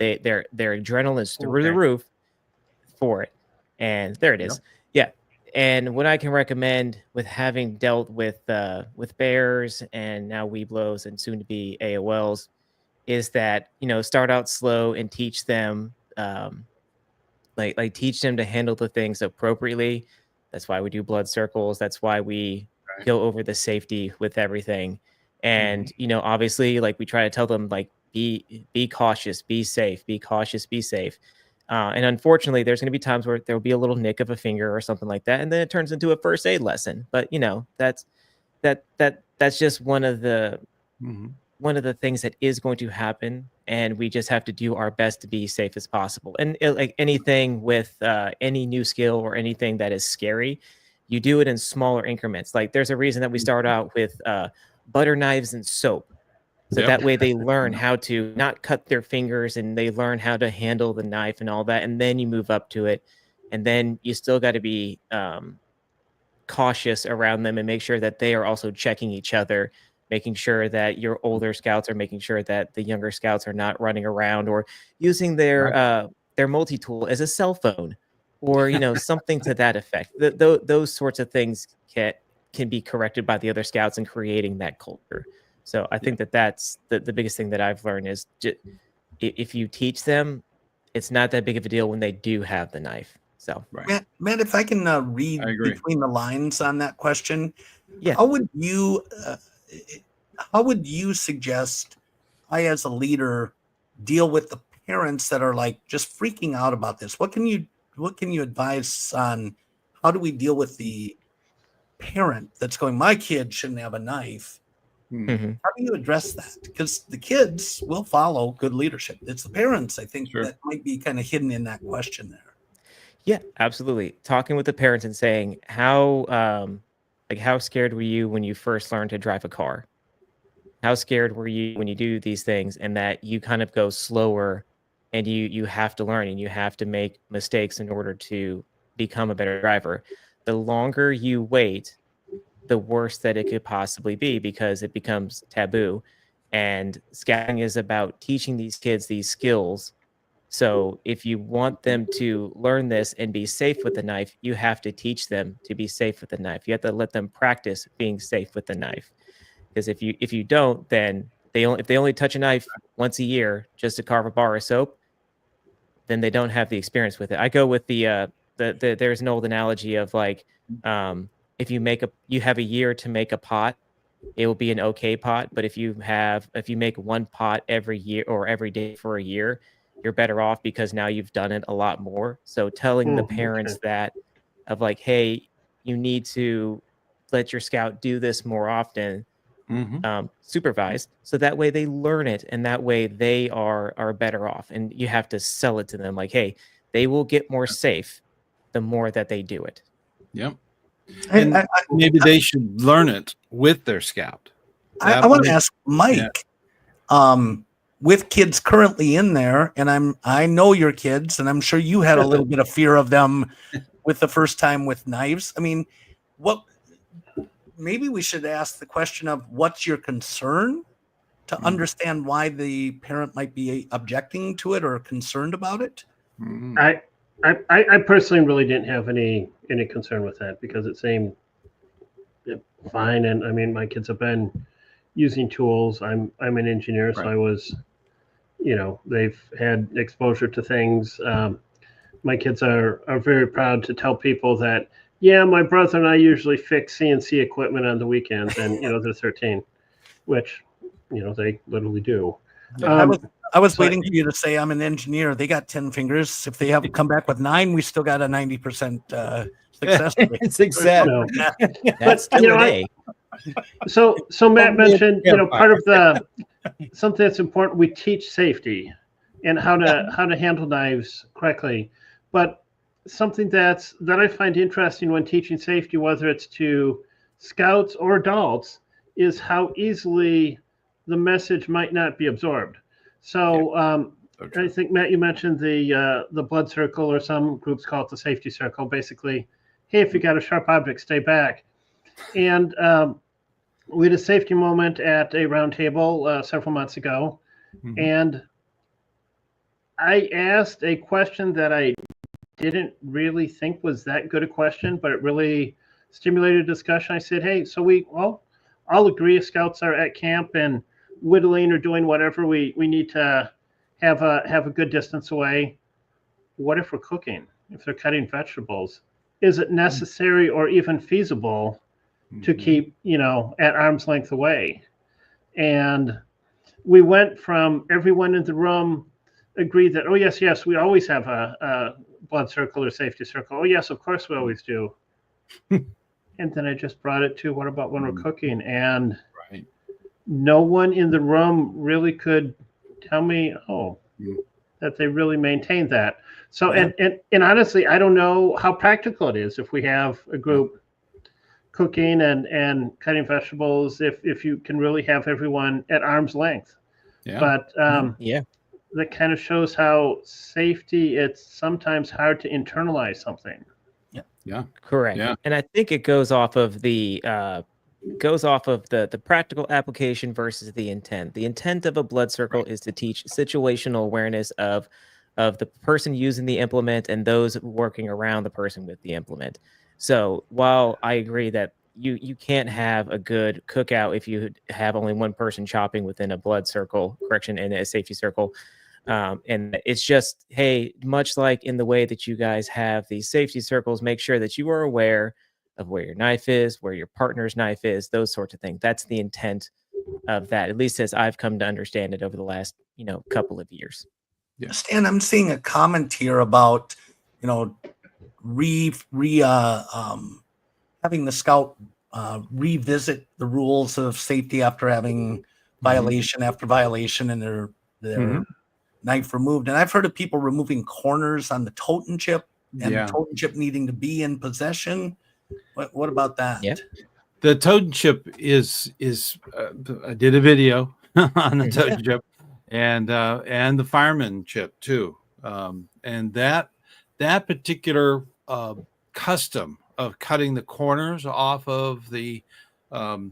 [SPEAKER 4] adrenaline is through the roof for it. And there it is. Yeah. And what I can recommend, with having dealt with bears and now Weeblos and soon to be AOLs, is that, start out slow and teach them teach them to handle the things appropriately. That's why we do blood circles. That's why we go over the safety with everything. And obviously, we try to tell them, be cautious, be safe, be cautious, be safe. And unfortunately, there's going to be times where there'll be a little nick of a finger or something like that, and then it turns into a first aid lesson. But that's just one of the things that is going to happen, and we just have to do our best to be safe as possible. And like anything with any new skill or anything that is scary, you do it in smaller increments. Like there's a reason that we start out with butter knives and soap. So that way they learn how to not cut their fingers, and they learn how to handle the knife and all that. And then you move up to it. And then you still got to be cautious around them and make sure that they are also checking each other, making sure that your older scouts are making sure that the younger scouts are not running around or using their multi-tool as a cell phone, or something to that effect. Those sorts of things can be corrected by the other scouts in creating that culture. So I think that's the biggest thing that I've learned is if you teach them, it's not that big of a deal when they do have the knife. So,
[SPEAKER 1] Right.
[SPEAKER 3] Matt, if I can read
[SPEAKER 1] I agree.
[SPEAKER 3] between the lines on that question,
[SPEAKER 4] yeah.
[SPEAKER 3] how would you suggest I, as a leader, deal with the parents that are like just freaking out about this? What can you advise on how do we deal with the parent that's going, my kid shouldn't have a knife?
[SPEAKER 4] Mhm.
[SPEAKER 3] How do you address that? Because the kids will follow good leadership. It's the parents, I think,
[SPEAKER 1] Sure.
[SPEAKER 3] that might be kind of hidden in that question there.
[SPEAKER 4] Yeah, absolutely. Talking with the parents and saying how scared were you when you first learned to drive a car? How scared were you when you do these things, and that you kind of go slower, and you have to learn and you have to make mistakes in order to become a better driver. The longer you wait, the worse that it could possibly be, because it becomes taboo. And scouting is about teaching these kids these skills. So if you want them to learn this and be safe with the knife, you have to teach them to be safe with the knife. You have to let them practice being safe with the knife. Because if you don't, then if they only touch a knife once a year just to carve a bar of soap, then they don't have the experience with it. I go with the there's an old analogy of like, if you have a year to make a pot, it will be an okay pot. But if you make one pot every year or every day for a year, you're better off, because now you've done it a lot more. So telling the parents
[SPEAKER 2] Okay.
[SPEAKER 4] that, of like, hey, you need to let your scout do this more often, supervised, so that way they learn it, and that way they are better off. And you have to sell it to them like, hey, they will get more safe the more that they do it.
[SPEAKER 1] Yep. And maybe they should learn it with their scout.
[SPEAKER 3] I want to ask Mike, with kids currently in there, and I know your kids, and I'm sure you had a little bit of fear of them with the first time with knives. I mean, maybe we should ask the question of what's your concern to understand why the parent might be objecting to it or concerned about it.
[SPEAKER 2] I personally really didn't have any concern with that, because it seemed fine. And I mean, my kids have been using tools. I'm an engineer, so I was, they've had exposure to things. My kids are very proud to tell people that, yeah, my brother and I usually fix CNC equipment on the weekends, and they're 13, which they literally do.
[SPEAKER 3] I was waiting for you to say I'm an engineer. They got 10 fingers. If they have come back with 9, we still got a 90% success rate.
[SPEAKER 1] It's exactly.
[SPEAKER 2] No.
[SPEAKER 4] That's still an A.
[SPEAKER 2] So Matt mentioned, part of something that's important. We teach safety and how to handle knives correctly. But something that I find interesting when teaching safety, whether it's to scouts or adults, is how easily the message might not be absorbed. So I think, Matt, you mentioned the blood circle, or some groups call it the safety circle. Basically, hey, if you got a sharp object, stay back. And we had a safety moment at a round table several months ago, and I asked a question that I didn't really think was that good a question, but it really stimulated discussion. I said, hey, so I'll agree if scouts are at camp and whittling or doing whatever, we need to have a good distance away. What if we're cooking? If they're cutting vegetables, is it necessary or even feasible to keep, at arm's length away? And we went from everyone in the room agreed that, oh, yes, we always have a blood circle or safety circle. Oh, yes, of course we always do. And then I just brought it to, what about when we're cooking? And no one in the room really could tell me, that they really maintained that. So, and honestly, I don't know how practical it is if we have a group cooking and cutting vegetables, if you can really have everyone at arm's length. But that kind of shows how safety, it's sometimes hard to internalize something.
[SPEAKER 4] Correct. And I think it goes off of the practical application versus the intent. The intent of a blood circle is to teach situational awareness of the person using the implement and those working around the person with the implement. So while I agree that you can't have a good cookout if you have only one person chopping within a blood circle, in a safety circle, And it's just, hey, much like in the way that you guys have these safety circles, make sure that you are aware of where your knife is, where your partner's knife is, those sorts of things. That's the intent of that, at least as I've come to understand it over the last, couple of years.
[SPEAKER 1] Yeah.
[SPEAKER 3] Stan, I'm seeing a comment here about, having the scout revisit the rules of safety after having violation after violation and their knife removed. And I've heard of people removing corners on the totem chip and the totem chip needing to be in possession. What about that?
[SPEAKER 4] Yeah.
[SPEAKER 1] The totem chip is I did a video on the totem chip and the fireman chip too. And that particular custom of cutting the corners off of the for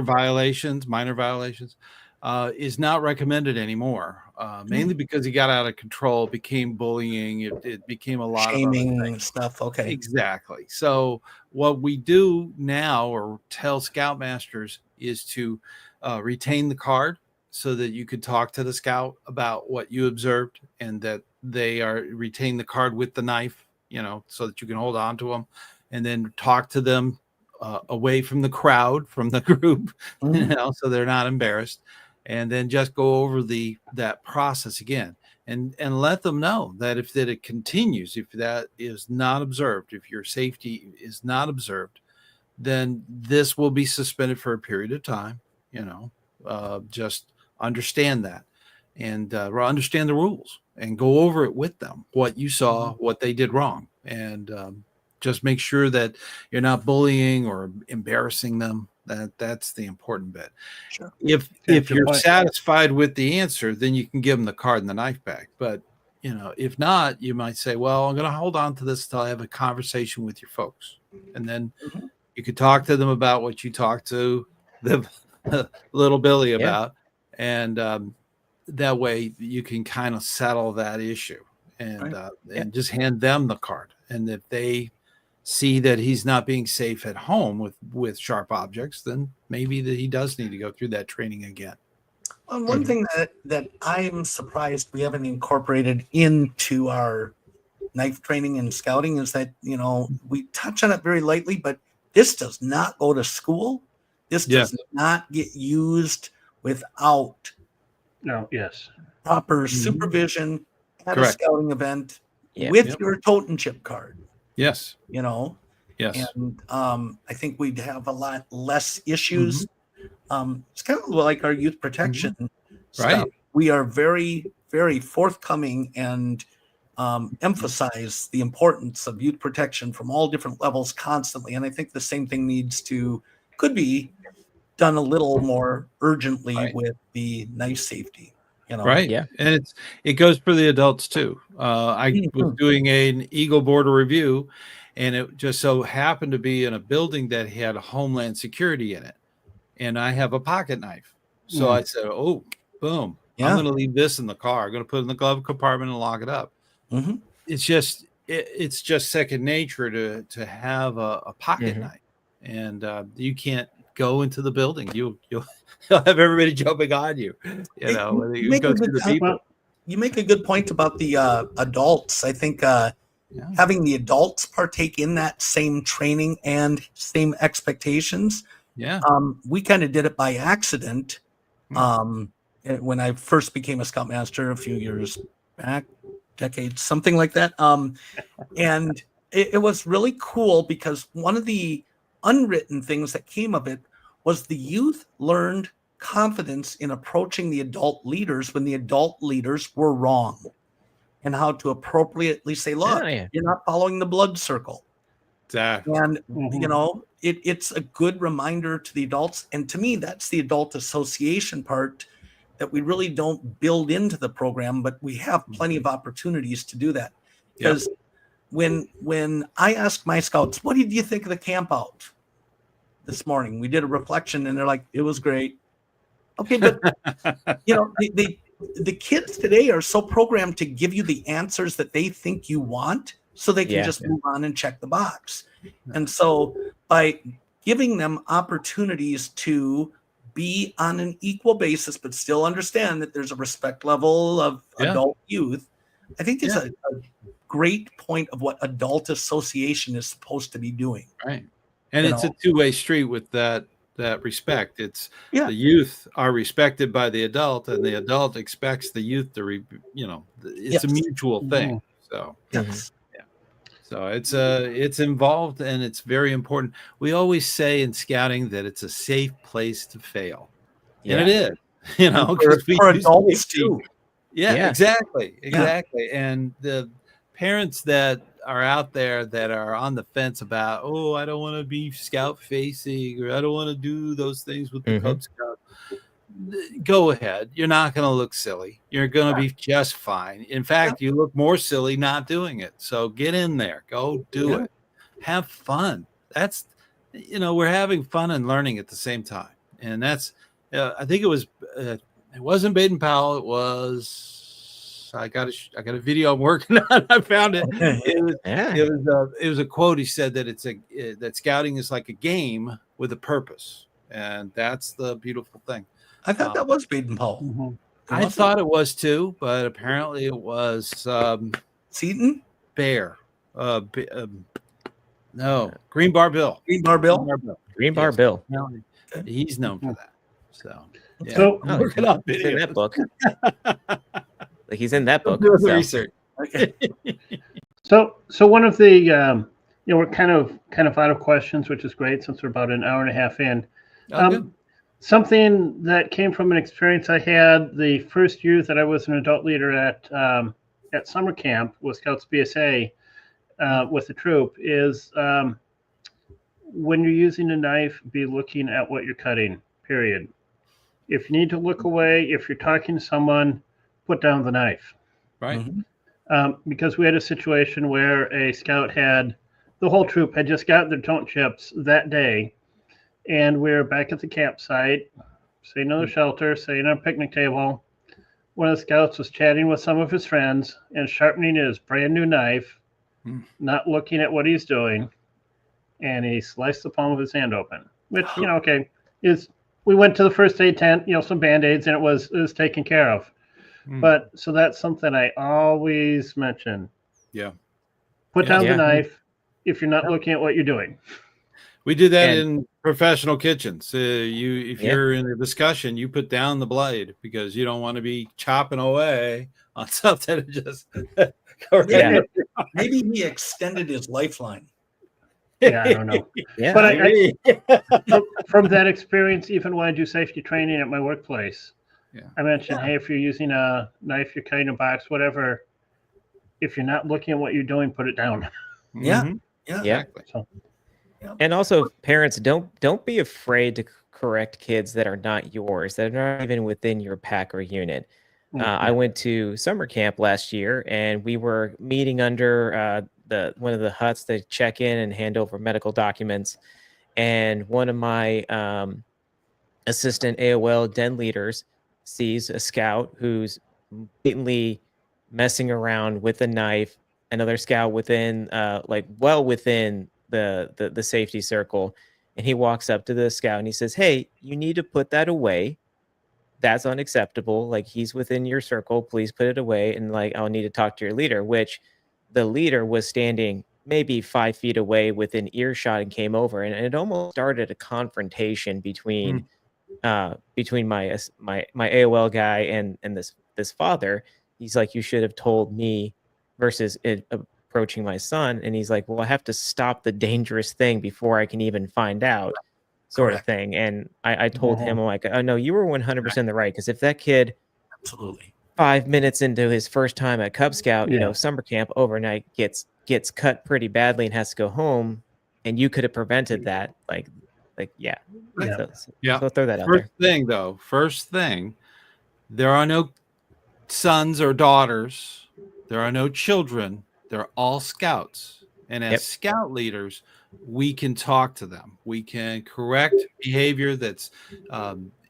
[SPEAKER 1] violations, minor violations, is not recommended anymore. Mainly because it got out of control, became bullying. It became a lot
[SPEAKER 3] Shaming
[SPEAKER 1] of
[SPEAKER 3] and stuff. Okay.
[SPEAKER 1] Exactly. So what we do now, or tell Scoutmasters, is to retain the card so that you could talk to the scout about what you observed, and that they retain the card with the knife, so that you can hold on to them, and then talk to them away from the crowd, from the group, so they're not embarrassed, and then just go over that process again, and let them know that if it continues, if that is not observed, if your safety is not observed, then this will be suspended for a period of time. Just understand that, and understand the rules, and go over it with them, what you saw, what they did wrong, and just make sure that you're not bullying or embarrassing them. That's the important bit.
[SPEAKER 3] Sure.
[SPEAKER 1] If you're satisfied with the answer, then you can give them the card and the knife back. But if not, you might say, well, I'm going to hold on to this till I have a conversation with your folks, and then you could talk to them about what you talked to the little Billy about, and that way you can kind of settle that issue, and and just hand them the card. And if they see that he's not being safe at home with sharp objects, then maybe that he does need to go through that training again.
[SPEAKER 3] Well, one thing that I'm surprised we haven't incorporated into our knife training and scouting is that, we touch on it very lightly, but this does not go to school. This does not get used without proper supervision at a scouting event with your totem chip card.
[SPEAKER 1] Yes.
[SPEAKER 3] Yes. And I think we'd have a lot less issues. It's kind of like our youth protection stuff.
[SPEAKER 1] Right.
[SPEAKER 3] We are very, very forthcoming and emphasize the importance of youth protection from all different levels constantly. And I think the same thing could be done a little more urgently with the knife safety.
[SPEAKER 1] Right. Yeah. And it goes for the adults too. I was doing an Eagle Border review, and it just so happened to be in a building that had Homeland Security in it. And I have a pocket knife. So I said, oh, boom. I'm going to leave this in the car. I'm going to put it in the glove compartment and lock it up. It's just second nature to have a pocket knife. And you can't go into the building. You'll have everybody jumping on you. You
[SPEAKER 3] make a good point about the adults. I think having the adults partake in that same training and same expectations. We kind of did it by accident when I first became a Scoutmaster a few years back, decades, something like that. And it was really cool because one of the unwritten things that came of it was the youth learned confidence in approaching the adult leaders when the adult leaders were wrong, and how to appropriately say, look, you're not following the blood circle.
[SPEAKER 1] Exactly.
[SPEAKER 3] And, it's a good reminder to the adults. And to me, that's the adult association part that we really don't build into the program, but we have plenty of opportunities to do that. Because when I ask my scouts, what did you think of the camp out this morning? We did a reflection and they're like, it was great. Okay, but the kids today are so programmed to give you the answers that they think you want, so they can just move on and check the box. And so by giving them opportunities to be on an equal basis, but still understand that there's a respect level of adult youth. I think it's a great point of what adult association is supposed to be doing.
[SPEAKER 1] Right. And it's a two-way street with that respect. It's the youth are respected by the adult, and the adult expects the youth to it's a mutual thing. So so it's involved, and it's very important. We always say in scouting that it's a safe place to fail, and it is,
[SPEAKER 3] for adults too.
[SPEAKER 1] Yeah, exactly. And the parents that are out there that are on the fence about, oh, I don't want to be scout facing, or I don't want to do those things with the Cub Scout. Go ahead. You're not going to look silly. You're going to be just fine. In fact, you look more silly not doing it. So get in there. Go do it. Have fun. That's, we're having fun and learning at the same time. And that's, I think it wasn't Baden Powell. It was, I got a video I'm working on. I found it. It was a quote. He said that that scouting is like a game with a purpose. And that's the beautiful thing.
[SPEAKER 3] I thought that was Baden Powell.
[SPEAKER 1] I thought it was too, but apparently it was
[SPEAKER 3] Seaton?
[SPEAKER 1] Bear. No, Green Bar Bill.
[SPEAKER 3] Green Bar Bill.
[SPEAKER 1] He's known for that. So
[SPEAKER 2] look
[SPEAKER 4] it up. He's in that book. He's in that book.
[SPEAKER 1] Research.
[SPEAKER 2] So one of the we're kind of out of questions, which is great since we're about an hour and a half in. Something that came from an experience I had the first year that I was an adult leader at summer camp with Scouts BSA with the troop is when you're using a knife, be looking at what you're cutting, period. If you need to look away, if you're talking to someone, put down the knife.
[SPEAKER 1] Right.
[SPEAKER 2] Because we had a situation where a scout the whole troop had just got their tone chips that day. And we were back at the campsite, sitting on the shelter, sitting on a picnic table. One of the scouts was chatting with some of his friends and sharpening his brand new knife, not looking at what he's doing. And he sliced the palm of his hand open, which, we went to the first aid tent, some Band-Aids, and it was taken care of. But so that's something I always mention.
[SPEAKER 1] Yeah.
[SPEAKER 2] Put down the knife if you're not looking at what you're doing.
[SPEAKER 1] We do that in professional kitchens. If you're in a discussion, you put down the blade because you don't want to be chopping away on something that just.
[SPEAKER 3] Maybe he extended his lifeline.
[SPEAKER 2] Yeah, I don't know. But from that experience, even when I do safety training at my workplace, I mentioned, hey, if you're using a knife, you're cutting a box, whatever. If you're not looking at what you're doing, put it down.
[SPEAKER 1] Exactly.
[SPEAKER 2] So.
[SPEAKER 4] And also, parents, don't be afraid to correct kids that are not yours, that are not even within your pack or unit. I went to summer camp last year, and we were meeting under one of the huts to check in and hand over medical documents. And one of my assistant AOL den leaders sees a scout who's blatantly messing around with a knife. Another scout within, within the safety circle, and he walks up to the scout and he says, hey, you need to put that away. That's unacceptable. Like, he's within your circle, please put it away. And I'll need to talk to your leader, which the leader was standing maybe 5 feet away within earshot and came over, and it almost started a confrontation between my AOL guy and this father. He's like, you should have told me versus it approaching my son. And he's like, well, I have to stop the dangerous thing before I can even find out, sort of thing. And I told him, I'm like, oh no, you were 100% the right. Because if that kid,
[SPEAKER 3] absolutely,
[SPEAKER 4] 5 minutes into his first time at Cub Scout, summer camp overnight, gets cut pretty badly and has to go home, and you could have prevented that. So throw that out there.
[SPEAKER 1] First thing, there are no sons or daughters. There are no children. They're all scouts. And as scout leaders, we can talk to them. We can correct behavior that's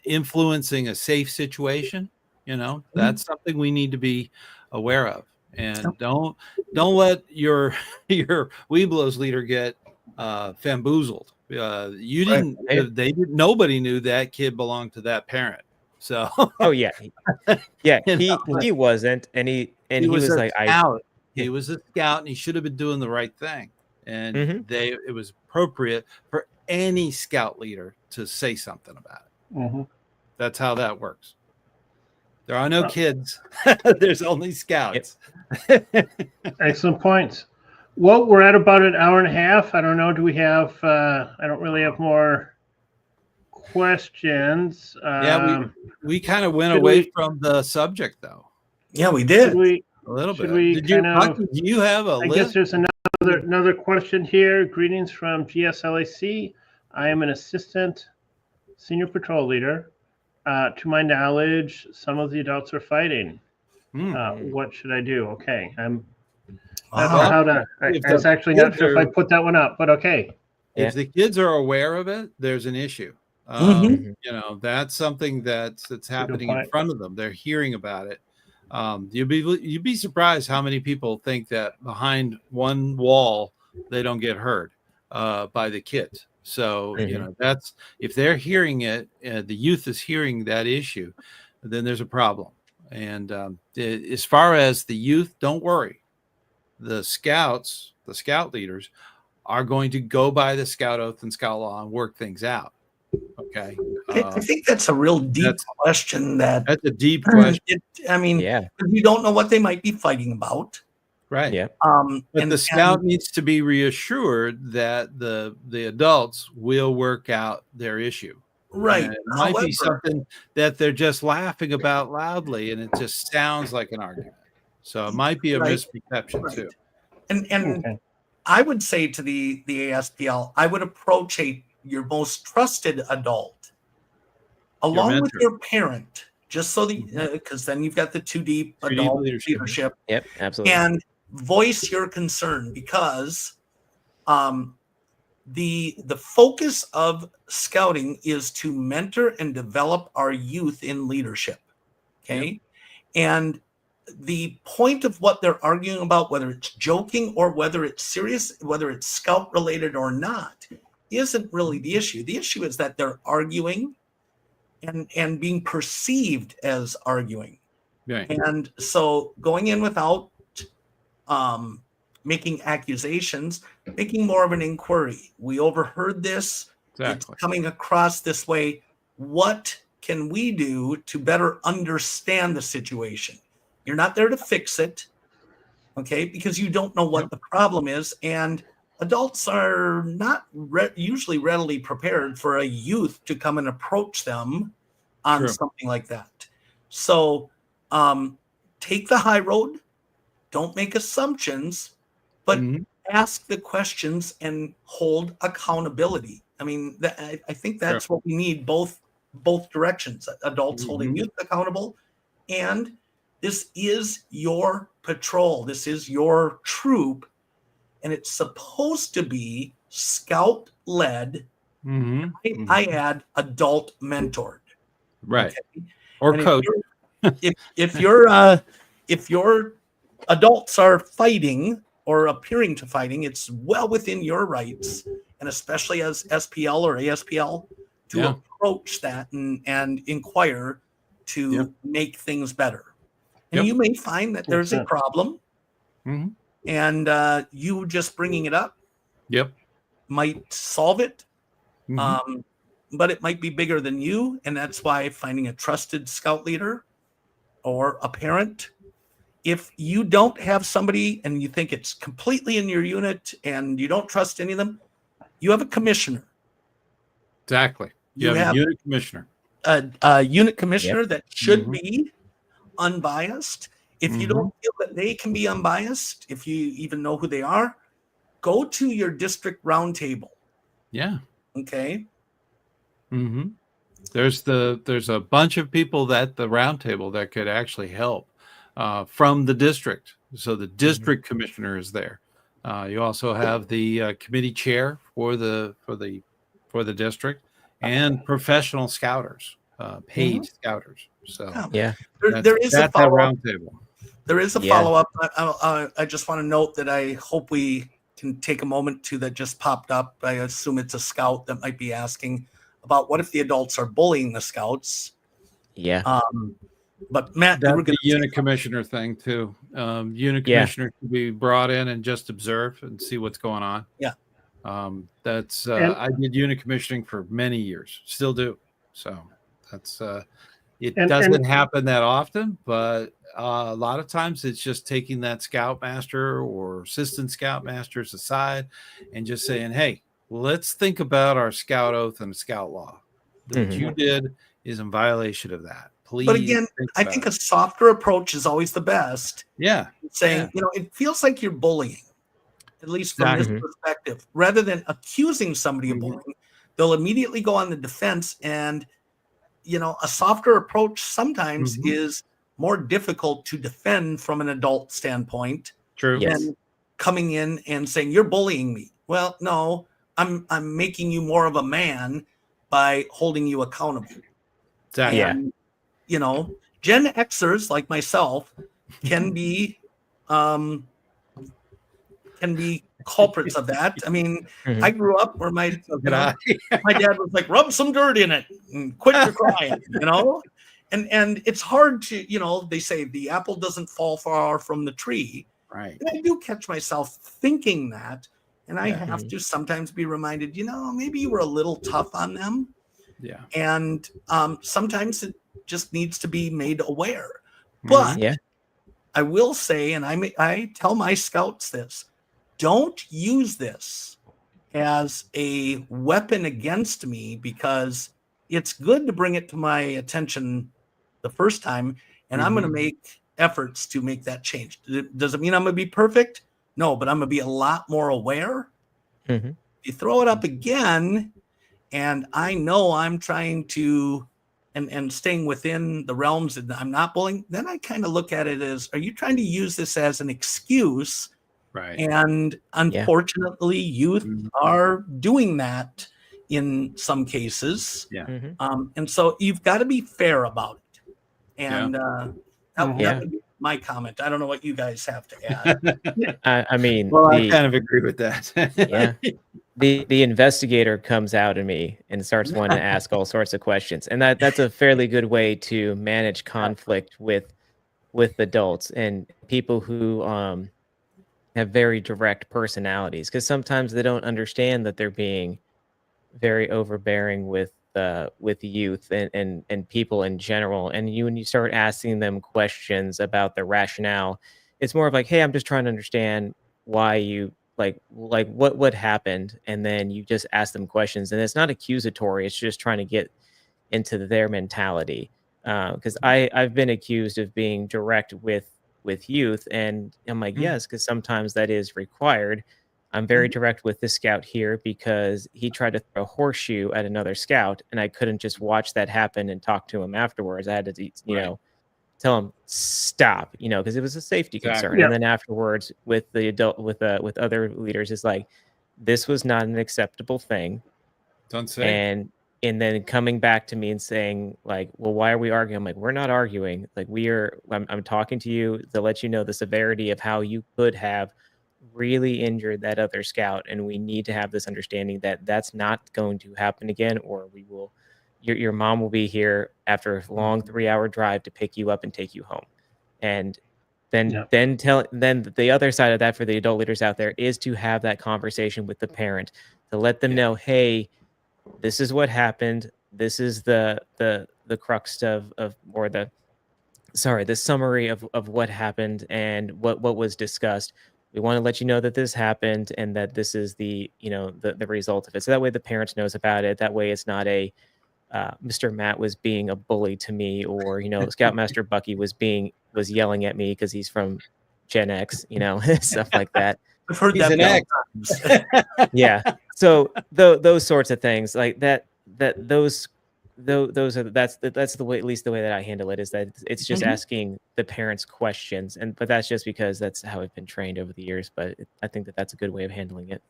[SPEAKER 1] influencing a safe situation. That's something we need to be aware of. And don't let your Weeblos leader get bamboozled, You
[SPEAKER 3] Right.
[SPEAKER 1] didn't. They didn't. Nobody knew that kid belonged to that parent. So
[SPEAKER 4] Oh yeah, yeah.
[SPEAKER 1] You
[SPEAKER 4] He wasn't, and he was
[SPEAKER 1] a
[SPEAKER 4] like,
[SPEAKER 1] scout.
[SPEAKER 4] Yeah.
[SPEAKER 1] He was a scout, and he should have been doing the right thing. And
[SPEAKER 4] Mhm.
[SPEAKER 1] it was appropriate for any scout leader to say something about it.
[SPEAKER 2] Mm-hmm.
[SPEAKER 1] That's how that works. There are no kids. There's only scouts.
[SPEAKER 2] Excellent points. Well, we're at about an hour and a half. I don't know. Do we have? I don't really have more questions.
[SPEAKER 1] Yeah, we kind of went
[SPEAKER 2] should
[SPEAKER 1] away
[SPEAKER 2] we-
[SPEAKER 1] from the subject, though.
[SPEAKER 3] Yeah, we
[SPEAKER 2] Should
[SPEAKER 3] did.
[SPEAKER 2] we?
[SPEAKER 1] A little
[SPEAKER 2] Should
[SPEAKER 1] bit.
[SPEAKER 2] we
[SPEAKER 1] Did you,
[SPEAKER 2] kind of-
[SPEAKER 1] Bucky, do you have a
[SPEAKER 2] I guess
[SPEAKER 1] list?
[SPEAKER 2] there's another question here. Greetings from GSLAC. I am an assistant senior patrol leader. To my knowledge, some of the adults are fighting. What should I do? Okay, I'm. That's
[SPEAKER 3] Wow.
[SPEAKER 2] how to. I was actually not sure if I put that one up, but okay.
[SPEAKER 4] Yeah.
[SPEAKER 1] If the kids are aware of it, there's an issue.
[SPEAKER 3] Mhm.
[SPEAKER 1] You know, that's something that's happening in
[SPEAKER 2] point.
[SPEAKER 1] front of them. They're hearing about it. You'd be surprised how many people think that behind one wall they don't get heard by the kids. So you know, that's if they're hearing it, the youth is hearing that issue, then there's a problem. And as far as the youth, don't worry. The scouts, the scout leaders, are going to go by the scout oath and scout law and work things out. Okay.
[SPEAKER 3] I think that's a real deep question.
[SPEAKER 1] That's a deep question.
[SPEAKER 4] Yeah.
[SPEAKER 3] You don't know what they might be fighting about.
[SPEAKER 1] Right.
[SPEAKER 4] Yeah.
[SPEAKER 1] But the scout needs to be reassured that the adults will work out their issue.
[SPEAKER 3] Right.
[SPEAKER 1] And it might be something that they're just laughing about loudly, and it just sounds like an argument. So it might be a misperception too.
[SPEAKER 3] And
[SPEAKER 2] Okay.
[SPEAKER 3] I would say to the ASPL, I would approach your most trusted adult along with your parent, just so that because then you've got the 2D adult leadership.
[SPEAKER 4] Yep, absolutely.
[SPEAKER 3] And voice your concern, because the focus of scouting is to mentor and develop our youth in leadership. Okay. And the point of what they're arguing about, whether it's joking or whether it's serious, whether it's scout related or not, isn't really the issue. The issue is that they're arguing and being perceived as arguing.
[SPEAKER 1] Right.
[SPEAKER 3] And so going in without making accusations, making more of an inquiry. We overheard this. It's coming across this way. What can we do to better understand the situation? You're not there to fix it, okay, because you don't know what the problem is. And adults are not usually readily prepared for a youth to come and approach them on something like that. So take the high road. Don't make assumptions, but ask the questions and hold accountability. I mean, I think that's what we need, both directions. Adults holding youth accountable, and this is your patrol. This is your troop, and it's supposed to be scout-led. I add adult mentored.
[SPEAKER 1] Right.
[SPEAKER 3] Okay?
[SPEAKER 1] Or
[SPEAKER 3] and
[SPEAKER 1] coach.
[SPEAKER 3] If your adults are fighting or appearing to fighting, it's well within your rights, and especially as SPL or ASPL, to approach that and inquire to make things better. And you may find that there's a problem, and you just bringing it up might solve it. But it might be bigger than you, and that's why finding a trusted scout leader or a parent. If you don't have somebody and you think it's completely in your unit and you don't trust any of them, you have a commissioner.
[SPEAKER 1] Exactly. You have a unit commissioner.
[SPEAKER 3] A unit commissioner that should be unbiased. If you don't feel that they can be unbiased, if you even know who they are, go to your district roundtable.
[SPEAKER 1] Yeah.
[SPEAKER 3] Okay.
[SPEAKER 1] There's a bunch of people at the roundtable that could actually help from the district. So the district commissioner is there. You also have the committee chair for the district, and professional scouters, paid scouters. So
[SPEAKER 3] there is a follow-up.
[SPEAKER 1] roundtable.
[SPEAKER 3] There is a follow-up. I just want to note that I hope we can take a moment to that just popped up. I assume it's a scout that might be asking about what if the adults are bullying the scouts.
[SPEAKER 4] Yeah.
[SPEAKER 3] But Matt, you
[SPEAKER 1] That's
[SPEAKER 3] were
[SPEAKER 1] the
[SPEAKER 3] going to
[SPEAKER 1] unit commissioner thing too. Unit commissioner should be brought in and just observe and see what's going on.
[SPEAKER 3] Yeah.
[SPEAKER 1] That's
[SPEAKER 2] And-
[SPEAKER 1] I did unit commissioning for many years, still do. So that's it
[SPEAKER 2] And-
[SPEAKER 1] doesn't
[SPEAKER 2] and-
[SPEAKER 1] happen that often, but a lot of times it's just taking that scoutmaster or assistant scoutmasters aside and just saying, hey, let's think about our scout oath and scout law. What you did is in violation of that. Please.
[SPEAKER 3] But again, I think a softer approach is always the best.
[SPEAKER 1] Yeah.
[SPEAKER 3] Saying, it feels like you're bullying, at least from this perspective. Rather than accusing somebody of bullying, they'll immediately go on the defense. And, a softer approach sometimes is more difficult to defend from an adult standpoint.
[SPEAKER 1] True.
[SPEAKER 3] Than coming in and saying, you're bullying me. Well, no, I'm making you more of a man by holding you accountable.
[SPEAKER 1] Exactly.
[SPEAKER 3] And, Gen Xers like myself can be culprits of that. I mean, I grew up where my dad was like, rub some dirt in it and quit your crying, and it's hard to, they say the apple doesn't fall far from the tree.
[SPEAKER 1] Right.
[SPEAKER 3] And I do catch myself thinking that, and I have to sometimes be reminded, maybe you were a little tough on them.
[SPEAKER 1] Yeah.
[SPEAKER 3] And sometimes it just needs to be made aware. But I will say, and I tell my scouts this, don't use this as a weapon against me, because it's good to bring it to my attention the first time, and I'm going to make efforts to make that change. Does it mean I'm going to be perfect? No, but I'm going to be a lot more aware. You throw it up again, and I know I'm trying to and staying within the realms that I'm not bullying, then I kind of look at it as, are you trying to use this as an excuse?
[SPEAKER 1] Right.
[SPEAKER 3] And unfortunately, youth are doing that in some cases.
[SPEAKER 1] Yeah.
[SPEAKER 3] And so you've got to be fair about it. And that would be my comment. I don't know what you guys have to add.
[SPEAKER 4] I mean,
[SPEAKER 1] I kind of agree with that.
[SPEAKER 4] The investigator comes out of me and starts wanting to ask all sorts of questions, and that's a fairly good way to manage conflict with adults and people who have very direct personalities, because sometimes they don't understand that they're being very overbearing with youth and people in general. And when you start asking them questions about their rationale, it's more of like, hey, I'm just trying to understand why you like what happened, and then you just ask them questions, and it's not accusatory, it's just trying to get into their mentality. Because I've been accused of being direct with youth, and I'm like, yes, because sometimes that is required. I'm very direct with this scout here because he tried to throw a horseshoe at another scout, and I couldn't just watch that happen and talk to him afterwards. I had to tell him stop, because it was a safety concern. And then afterwards with the adult, with other leaders, it's like, this was not an acceptable thing.
[SPEAKER 1] Don't say.
[SPEAKER 4] And then coming back to me and saying like, well, why are we arguing? I'm like, we're not arguing. Like I'm talking to you to let you know the severity of how you could have really injured that other scout. And we need to have this understanding that that's not going to happen again, or we will, your mom will be here after a long 3-hour drive to pick you up and take you home. And then the other side of that for the adult leaders out there is to have that conversation with the parent to let them know, hey, this is what happened. This is the crux the summary of what happened and what was discussed. We want to let you know that this happened and that this is the result of it. So that way the parents knows about it. That way it's not a Mr. Matt was being a bully to me, or Scoutmaster Bucky was yelling at me because he's from Gen X, stuff like that.
[SPEAKER 3] I've heard
[SPEAKER 1] He's
[SPEAKER 3] that
[SPEAKER 1] an
[SPEAKER 3] times.
[SPEAKER 4] Yeah. So those sorts of things like that those are that's the way, at least the way that I handle it, is that it's just asking the parents questions, but that's just because that's how I've been trained over the years. But I think that's a good way of handling it.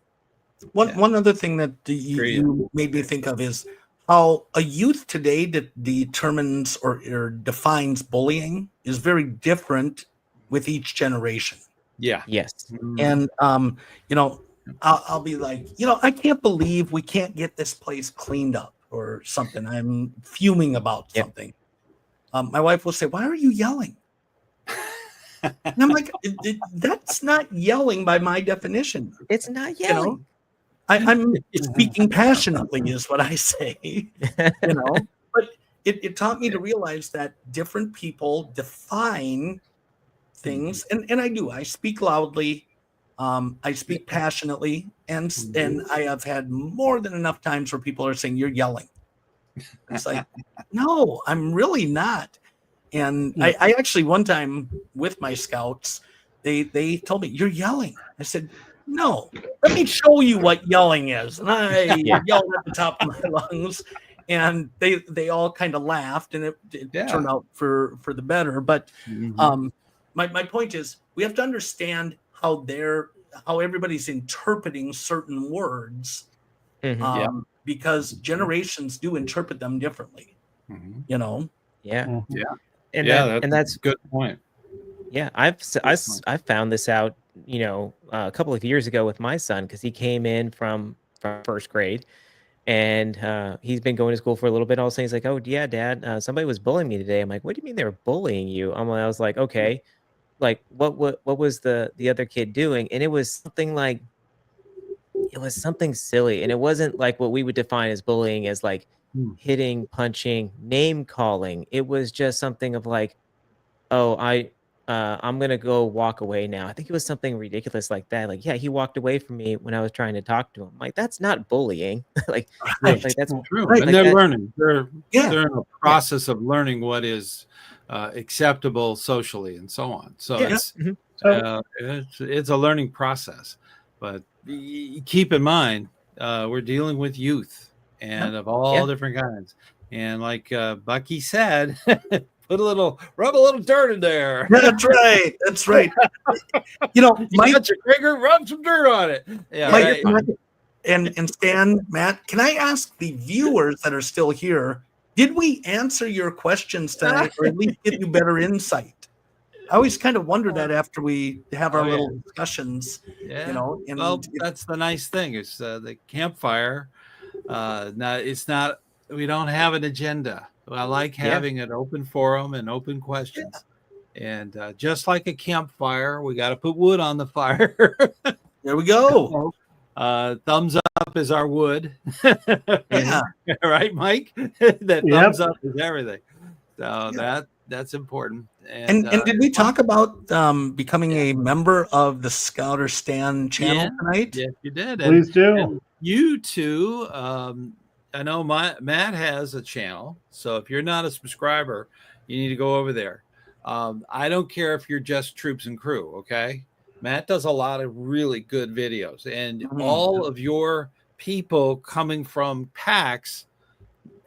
[SPEAKER 3] One other thing that you made me think of is how a youth today that determines or defines bullying is very different with each generation.
[SPEAKER 1] Yeah.
[SPEAKER 4] Yes.
[SPEAKER 3] And I'll be like, I can't believe we can't get this place cleaned up or something. I'm fuming about something. My wife will say, "Why are you yelling?" And I'm like, "That's not yelling by my definition.
[SPEAKER 4] It's not yelling.
[SPEAKER 3] I'm speaking passionately is what I say, but it taught me to realize that different people define things. And I speak loudly. I speak passionately, and I have had more than enough times where people are saying, "You're yelling." It's like, no, I'm really not. And I actually, one time with my scouts, they told me, "You're yelling." I said, "No, let me show you what yelling is." And I yelled at the top of my lungs, and they all kind of laughed, and it turned out for the better. But my point is, we have to understand how everybody's interpreting certain words, because generations do interpret them differently.
[SPEAKER 4] Yeah.
[SPEAKER 1] And
[SPEAKER 4] that's
[SPEAKER 1] a good point.
[SPEAKER 4] Yeah, I found this out, a couple of years ago with my son, because he came in from first grade, and he's been going to school for a little bit. All of a sudden, he's like, "Oh yeah, Dad, somebody was bullying me today." I'm like, "What do you mean they were bullying you?" I was like, "Okay, like what was the other kid doing?" And it was something silly, and it wasn't like what we would define as bullying, as like hitting, punching, name calling. It was just something of like, "Oh, I'm gonna go walk away now." I think it was something ridiculous like that. Like, yeah, he walked away from me when I was trying to talk to him. Like, that's not bullying. like that's
[SPEAKER 1] true.
[SPEAKER 3] Right.
[SPEAKER 1] And
[SPEAKER 4] like
[SPEAKER 1] they're
[SPEAKER 4] that.
[SPEAKER 1] learning. They're
[SPEAKER 3] Yeah.
[SPEAKER 1] in a process of learning what is acceptable socially and so on. So it's a learning process. But keep in mind, we're dealing with youth and of all different kinds. And like Bucky said, rub a little dirt in there.
[SPEAKER 3] That's right. That's right.
[SPEAKER 1] Mike, got your finger, rub some dirt on it. Yeah,
[SPEAKER 3] Mike, and Stan, Matt, can I ask the viewers that are still here, did we answer your questions tonight, or at least give you better insight? I always kind of wonder that after we have our little discussions. And
[SPEAKER 1] well, that's the nice thing is the campfire. It's not. We don't have an agenda. I like having an open forum and open questions. And just like a campfire, we got to put wood on the fire.
[SPEAKER 3] There we go.
[SPEAKER 1] Thumbs up is our wood.
[SPEAKER 3] Yeah.
[SPEAKER 1] Right, Mike? That thumbs up is everything. So that's important.
[SPEAKER 3] And did we talk about becoming a member of the ScouterStan channel tonight?
[SPEAKER 1] Yes, you did.
[SPEAKER 2] Please do.
[SPEAKER 1] And you two, I know Matt has a channel. So if you're not a subscriber, you need to go over there. I don't care if you're just troops and crew, okay? Matt does a lot of really good videos, and all of your people coming from packs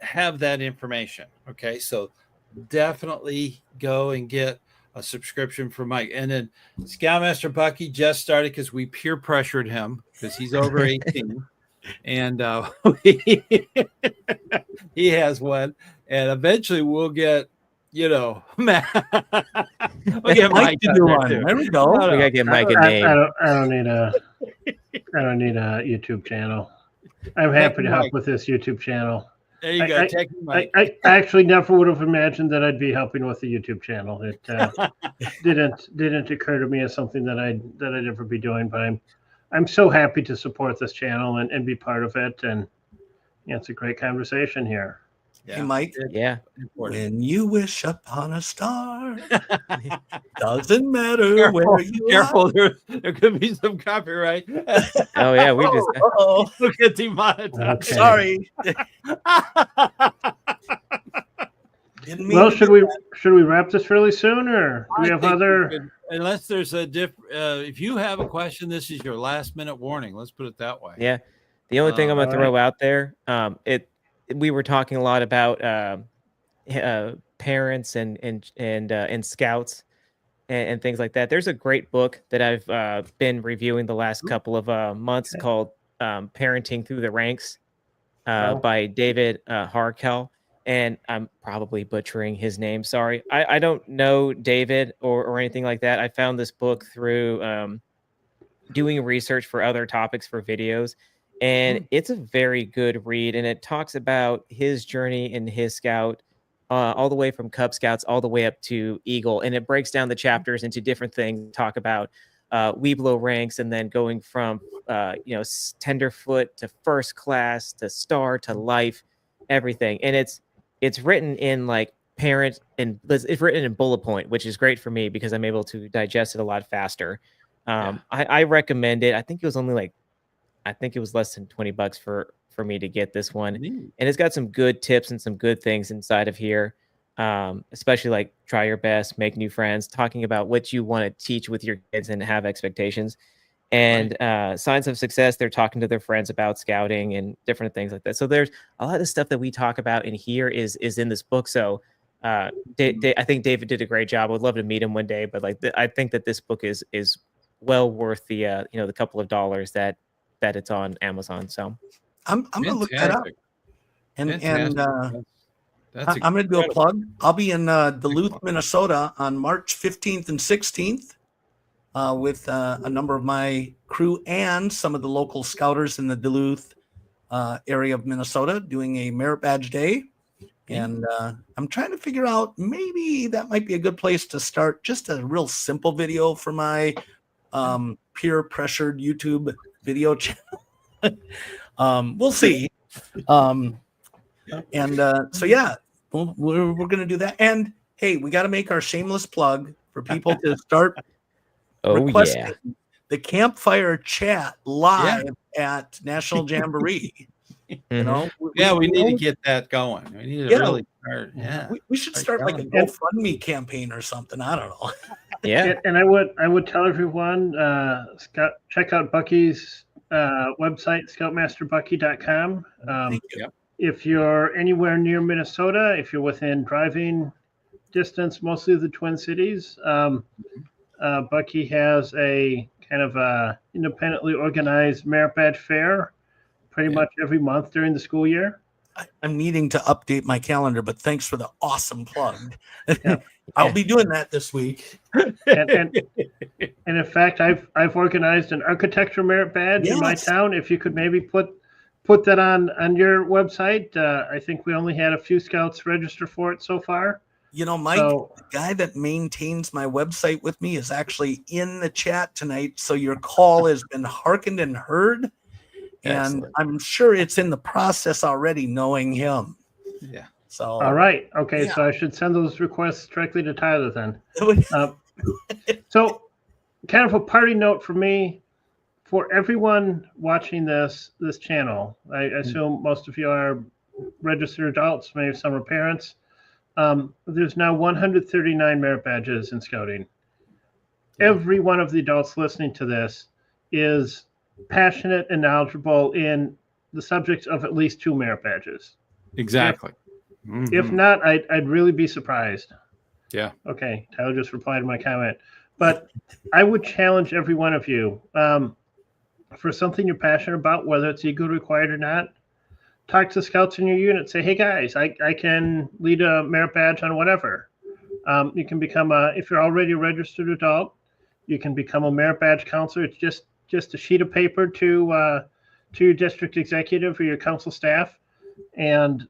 [SPEAKER 1] have that information, okay? So definitely go and get a subscription for Mike. And then Scoutmaster Bucky just started because we peer pressured him because he's over 18. And he has one, and eventually we'll get, Matt. We'll get Mike to do one. There we go.
[SPEAKER 4] We gotta get Mike a name.
[SPEAKER 2] I don't need a YouTube channel. I'm happy to help with this YouTube channel.
[SPEAKER 1] There you go.
[SPEAKER 2] I actually never would have imagined that I'd be helping with the YouTube channel. It didn't occur to me as something that I'd ever be doing. But I'm so happy to support this channel and be part of it. And it's a great conversation here.
[SPEAKER 3] Hey, Mike. When you wish upon a star, doesn't matter where you
[SPEAKER 1] are. There could be some copyright.
[SPEAKER 4] Oh yeah, we just
[SPEAKER 1] look at demonetized.
[SPEAKER 2] Okay.
[SPEAKER 3] Sorry.
[SPEAKER 2] Well, should we wrap this really soon, or do we have other?
[SPEAKER 1] Unless there's a if you have a question, this is your last minute warning. Let's put it that way.
[SPEAKER 4] Yeah. The only thing I'm gonna throw out there, we were talking a lot about parents and scouts and things like that. There's a great book that I've been reviewing the last couple of months called Parenting Through the Ranks by David Harkel. And I'm probably butchering his name. Sorry. I don't know David or anything like that. I found this book through doing research for other topics for videos. And it's a very good read. And it talks about his journey in his Scout, all the way from Cub Scouts all the way up to Eagle. And it breaks down the chapters into different things, talk about Weeblo ranks, and then going from, tenderfoot to first class to star to life, everything. And it's written in like parent, and it's written in bullet point, which is great for me because I'm able to digest it a lot faster. I recommend it. I think it was less than $20 for me to get this one. And it's got some good tips and some good things inside of here. Especially like try your best, make new friends, talking about what you want to teach with your kids and have expectations. And signs of success, they're talking to their friends about scouting and different things like that. So there's a lot of stuff that we talk about in here is in this book. So I think David did a great job. I would love to meet him one day, but I think that this book is well worth the the couple of dollars that it's on Amazon. So
[SPEAKER 3] I'm gonna look that up. And I'm going to do a plug. I'll be in Duluth, Minnesota on March 15th and 16th with a number of my crew and some of the local scouters in the Duluth area of Minnesota doing a merit badge day. And I'm trying to figure out, maybe that might be a good place to start just a real simple video for my peer pressured YouTube video channel. We'll see. So yeah, we're going to do that. And hey, we got to make our shameless plug for people to start requesting the Campfire Chat live at National Jamboree. You know,
[SPEAKER 1] we need to get that going. We need to really start. Yeah,
[SPEAKER 3] we should start like a GoFundMe campaign or something. I don't know.
[SPEAKER 2] And I would tell everyone, check out Bucky's website, scoutmasterbucky.com.
[SPEAKER 3] Thank you.
[SPEAKER 2] If you're anywhere near Minnesota, if you're within driving distance, mostly of the Twin Cities, Bucky has a kind of independently organized merit badge fair pretty much every month during the school year.
[SPEAKER 3] I'm needing to update my calendar, but thanks for the awesome plug. I'll be doing that this week.
[SPEAKER 2] And in fact, I've organized an architecture merit badge in my town. If you could maybe put that on your website. I think we only had a few scouts register for it so far.
[SPEAKER 3] You know, Mike, the guy that maintains my website with me is actually in the chat tonight. So your call has been hearkened and heard. And I'm sure it's in the process already, knowing him. Yeah. So
[SPEAKER 2] all right. Okay. So I should send those requests directly to Tyler then. So kind of a party note for me, for everyone watching this channel. I assume most of you are registered adults, maybe some are parents. There's now 139 merit badges in scouting. Every one of the adults listening to this is passionate and knowledgeable in the subject of at least 2 merit badges.
[SPEAKER 1] Exactly.
[SPEAKER 2] If not, I'd really be surprised.
[SPEAKER 1] Yeah.
[SPEAKER 2] Okay. Tyler just replied to my comment. But I would challenge every one of you, for something you're passionate about, whether it's Eagle required or not, talk to scouts in your unit. Say, hey guys, I can lead a merit badge on whatever. You can become if you're already a registered adult, you can become a merit badge counselor. It's just a sheet of paper to your district executive or your council staff, and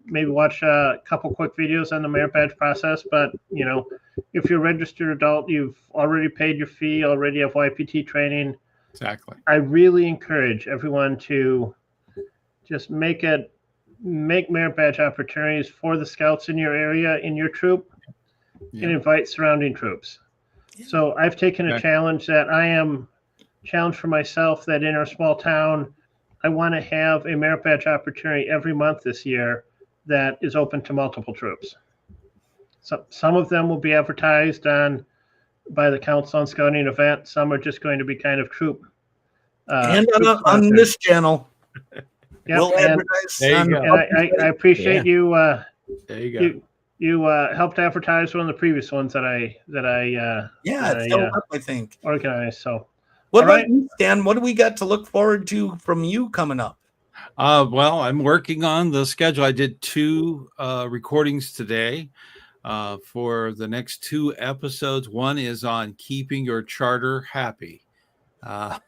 [SPEAKER 2] maybe watch a couple quick videos on the merit badge process. But if you're a registered adult, you've already paid your fee, already have YPT training.
[SPEAKER 1] Exactly.
[SPEAKER 2] I really encourage everyone to just make merit badge opportunities for the scouts in your area, in your troop, and invite surrounding troops. So I've taken a challenge that I am challenged for myself, that in our small town, I want to have a merit badge opportunity every month this year that is open to multiple troops. So some of them will be advertised by the Council on Scouting event. Some are just going to be kind of troop.
[SPEAKER 3] And on this channel.
[SPEAKER 2] We'll advertise. There you go. I appreciate you.
[SPEAKER 1] There you go.
[SPEAKER 2] You helped advertise one of the previous ones that I
[SPEAKER 3] I think
[SPEAKER 2] organized. So
[SPEAKER 3] what about you, Stan? What do we got to look forward to from you coming up?
[SPEAKER 1] Well, I'm working on the schedule. I did 2 recordings today for the next 2 episodes. One is on keeping your charter happy. A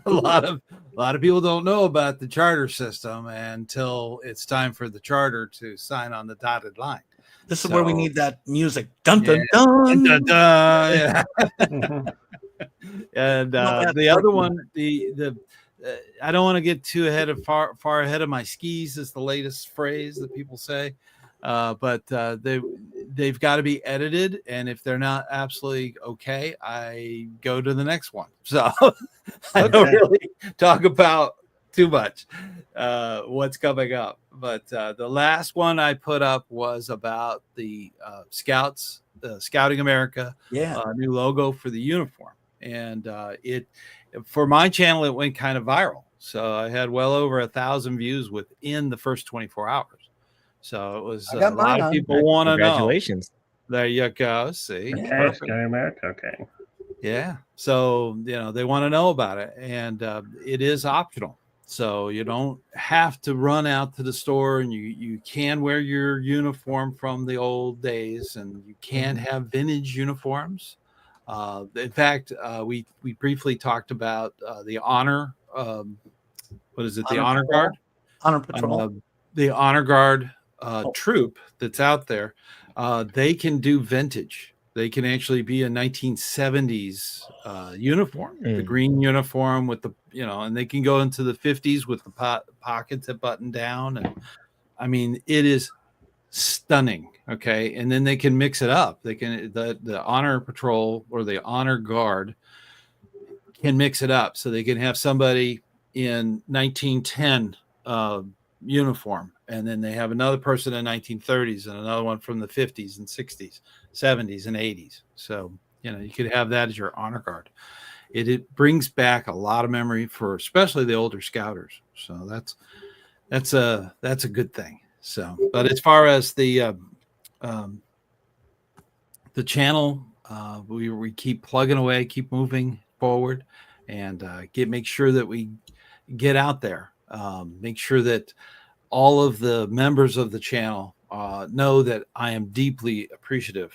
[SPEAKER 1] lot of people don't know about the charter system until it's time for the charter to sign on the dotted line.
[SPEAKER 3] This is where we need that music. Dun
[SPEAKER 1] Yeah.
[SPEAKER 3] dun dun.
[SPEAKER 1] Dun, dun, dun, yeah.
[SPEAKER 2] Mhm.
[SPEAKER 1] And
[SPEAKER 3] that's
[SPEAKER 1] the other
[SPEAKER 3] freaking-
[SPEAKER 1] one, I don't want to get too far ahead of my skis is the latest phrase that people say, but they've got to be edited, and if they're not absolutely okay, I go to the next one. So I don't
[SPEAKER 2] Okay.
[SPEAKER 1] really talk about too much what's coming up. But the last one I put up was about the Scouts, Scouting America,
[SPEAKER 3] Yeah.
[SPEAKER 1] new logo for the uniform. And for my channel, it went kind of viral. So I had well over 1,000 views within the first 24 hours. So it was
[SPEAKER 3] I
[SPEAKER 1] a
[SPEAKER 3] got
[SPEAKER 1] lot
[SPEAKER 3] mine
[SPEAKER 1] of
[SPEAKER 3] on.
[SPEAKER 1] people want to know.
[SPEAKER 4] Congratulations.
[SPEAKER 1] There you go. See,
[SPEAKER 2] Okay,
[SPEAKER 1] perfect.
[SPEAKER 2] Scouting America. Okay.
[SPEAKER 1] Yeah. So, they want to know about it, and it is optional. So you don't have to run out to the store, and you can wear your uniform from the old days, and you can have vintage uniforms. In fact, we briefly talked about the honor. What is it? The honor
[SPEAKER 3] Patrol.
[SPEAKER 1] guard.
[SPEAKER 3] Honor Patrol.
[SPEAKER 1] The honor guard
[SPEAKER 3] Oh.
[SPEAKER 1] troop that's out there. They can do vintage. They can actually be a 1970s uniform, the green uniform with the, and they can go into the 50s with the pockets that button down. And I mean, it is stunning. Okay. And then they can mix it up. They can, the honor patrol or the honor guard can mix it up. So they can have somebody in 1910 uniform, and then they have another person in 1930s and another one from the 50s and 60s, 70s and 80s. So you could have that as your honor guard. It brings back a lot of memory for especially the older scouters. So that's a good thing. So, but as far as the channel, we keep plugging away, keep moving forward, and make sure that we get out there. Make sure that all of the members of the channel know that I am deeply appreciative.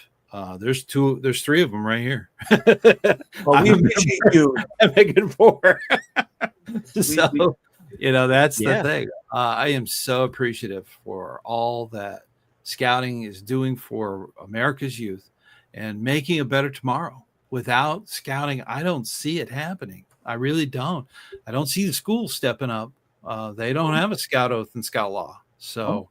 [SPEAKER 1] There's three of them right here.
[SPEAKER 3] Well, we appreciate you.
[SPEAKER 1] I'm making four. So, that's the thing. I am so appreciative for all that Scouting is doing for America's youth and making a better tomorrow. Without Scouting, I don't see it happening. I really don't. I don't see the schools stepping up. They don't have a scout oath and scout law. So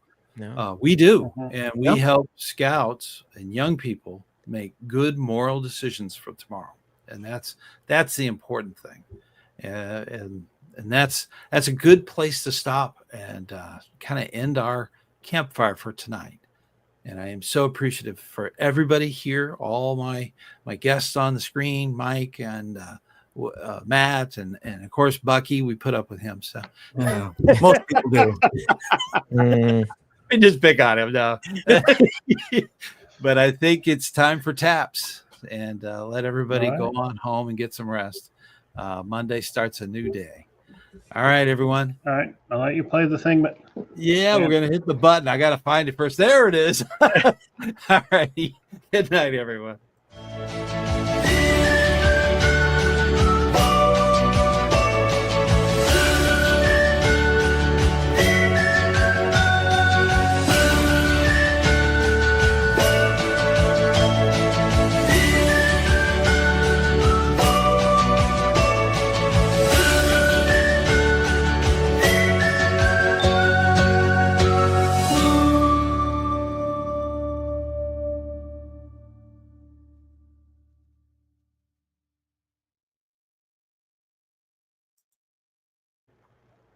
[SPEAKER 1] we do. And we help scouts and young people make good moral decisions for tomorrow. And that's the important thing. And that's a good place to stop and kind of end our campfire for tonight. And I am so appreciative for everybody here, all my guests on the screen, Mike and Matt, and of course Bucky. We put up with him, so
[SPEAKER 3] Most people do.
[SPEAKER 1] We just pick on him now. But I think it's time for taps, and let everybody go on home and get some rest. Monday starts a new day. All right, everyone.
[SPEAKER 2] All right, I'll let you play the thing, but
[SPEAKER 1] we're gonna hit the button. I gotta find it first. There it is. All right. Good night, everyone.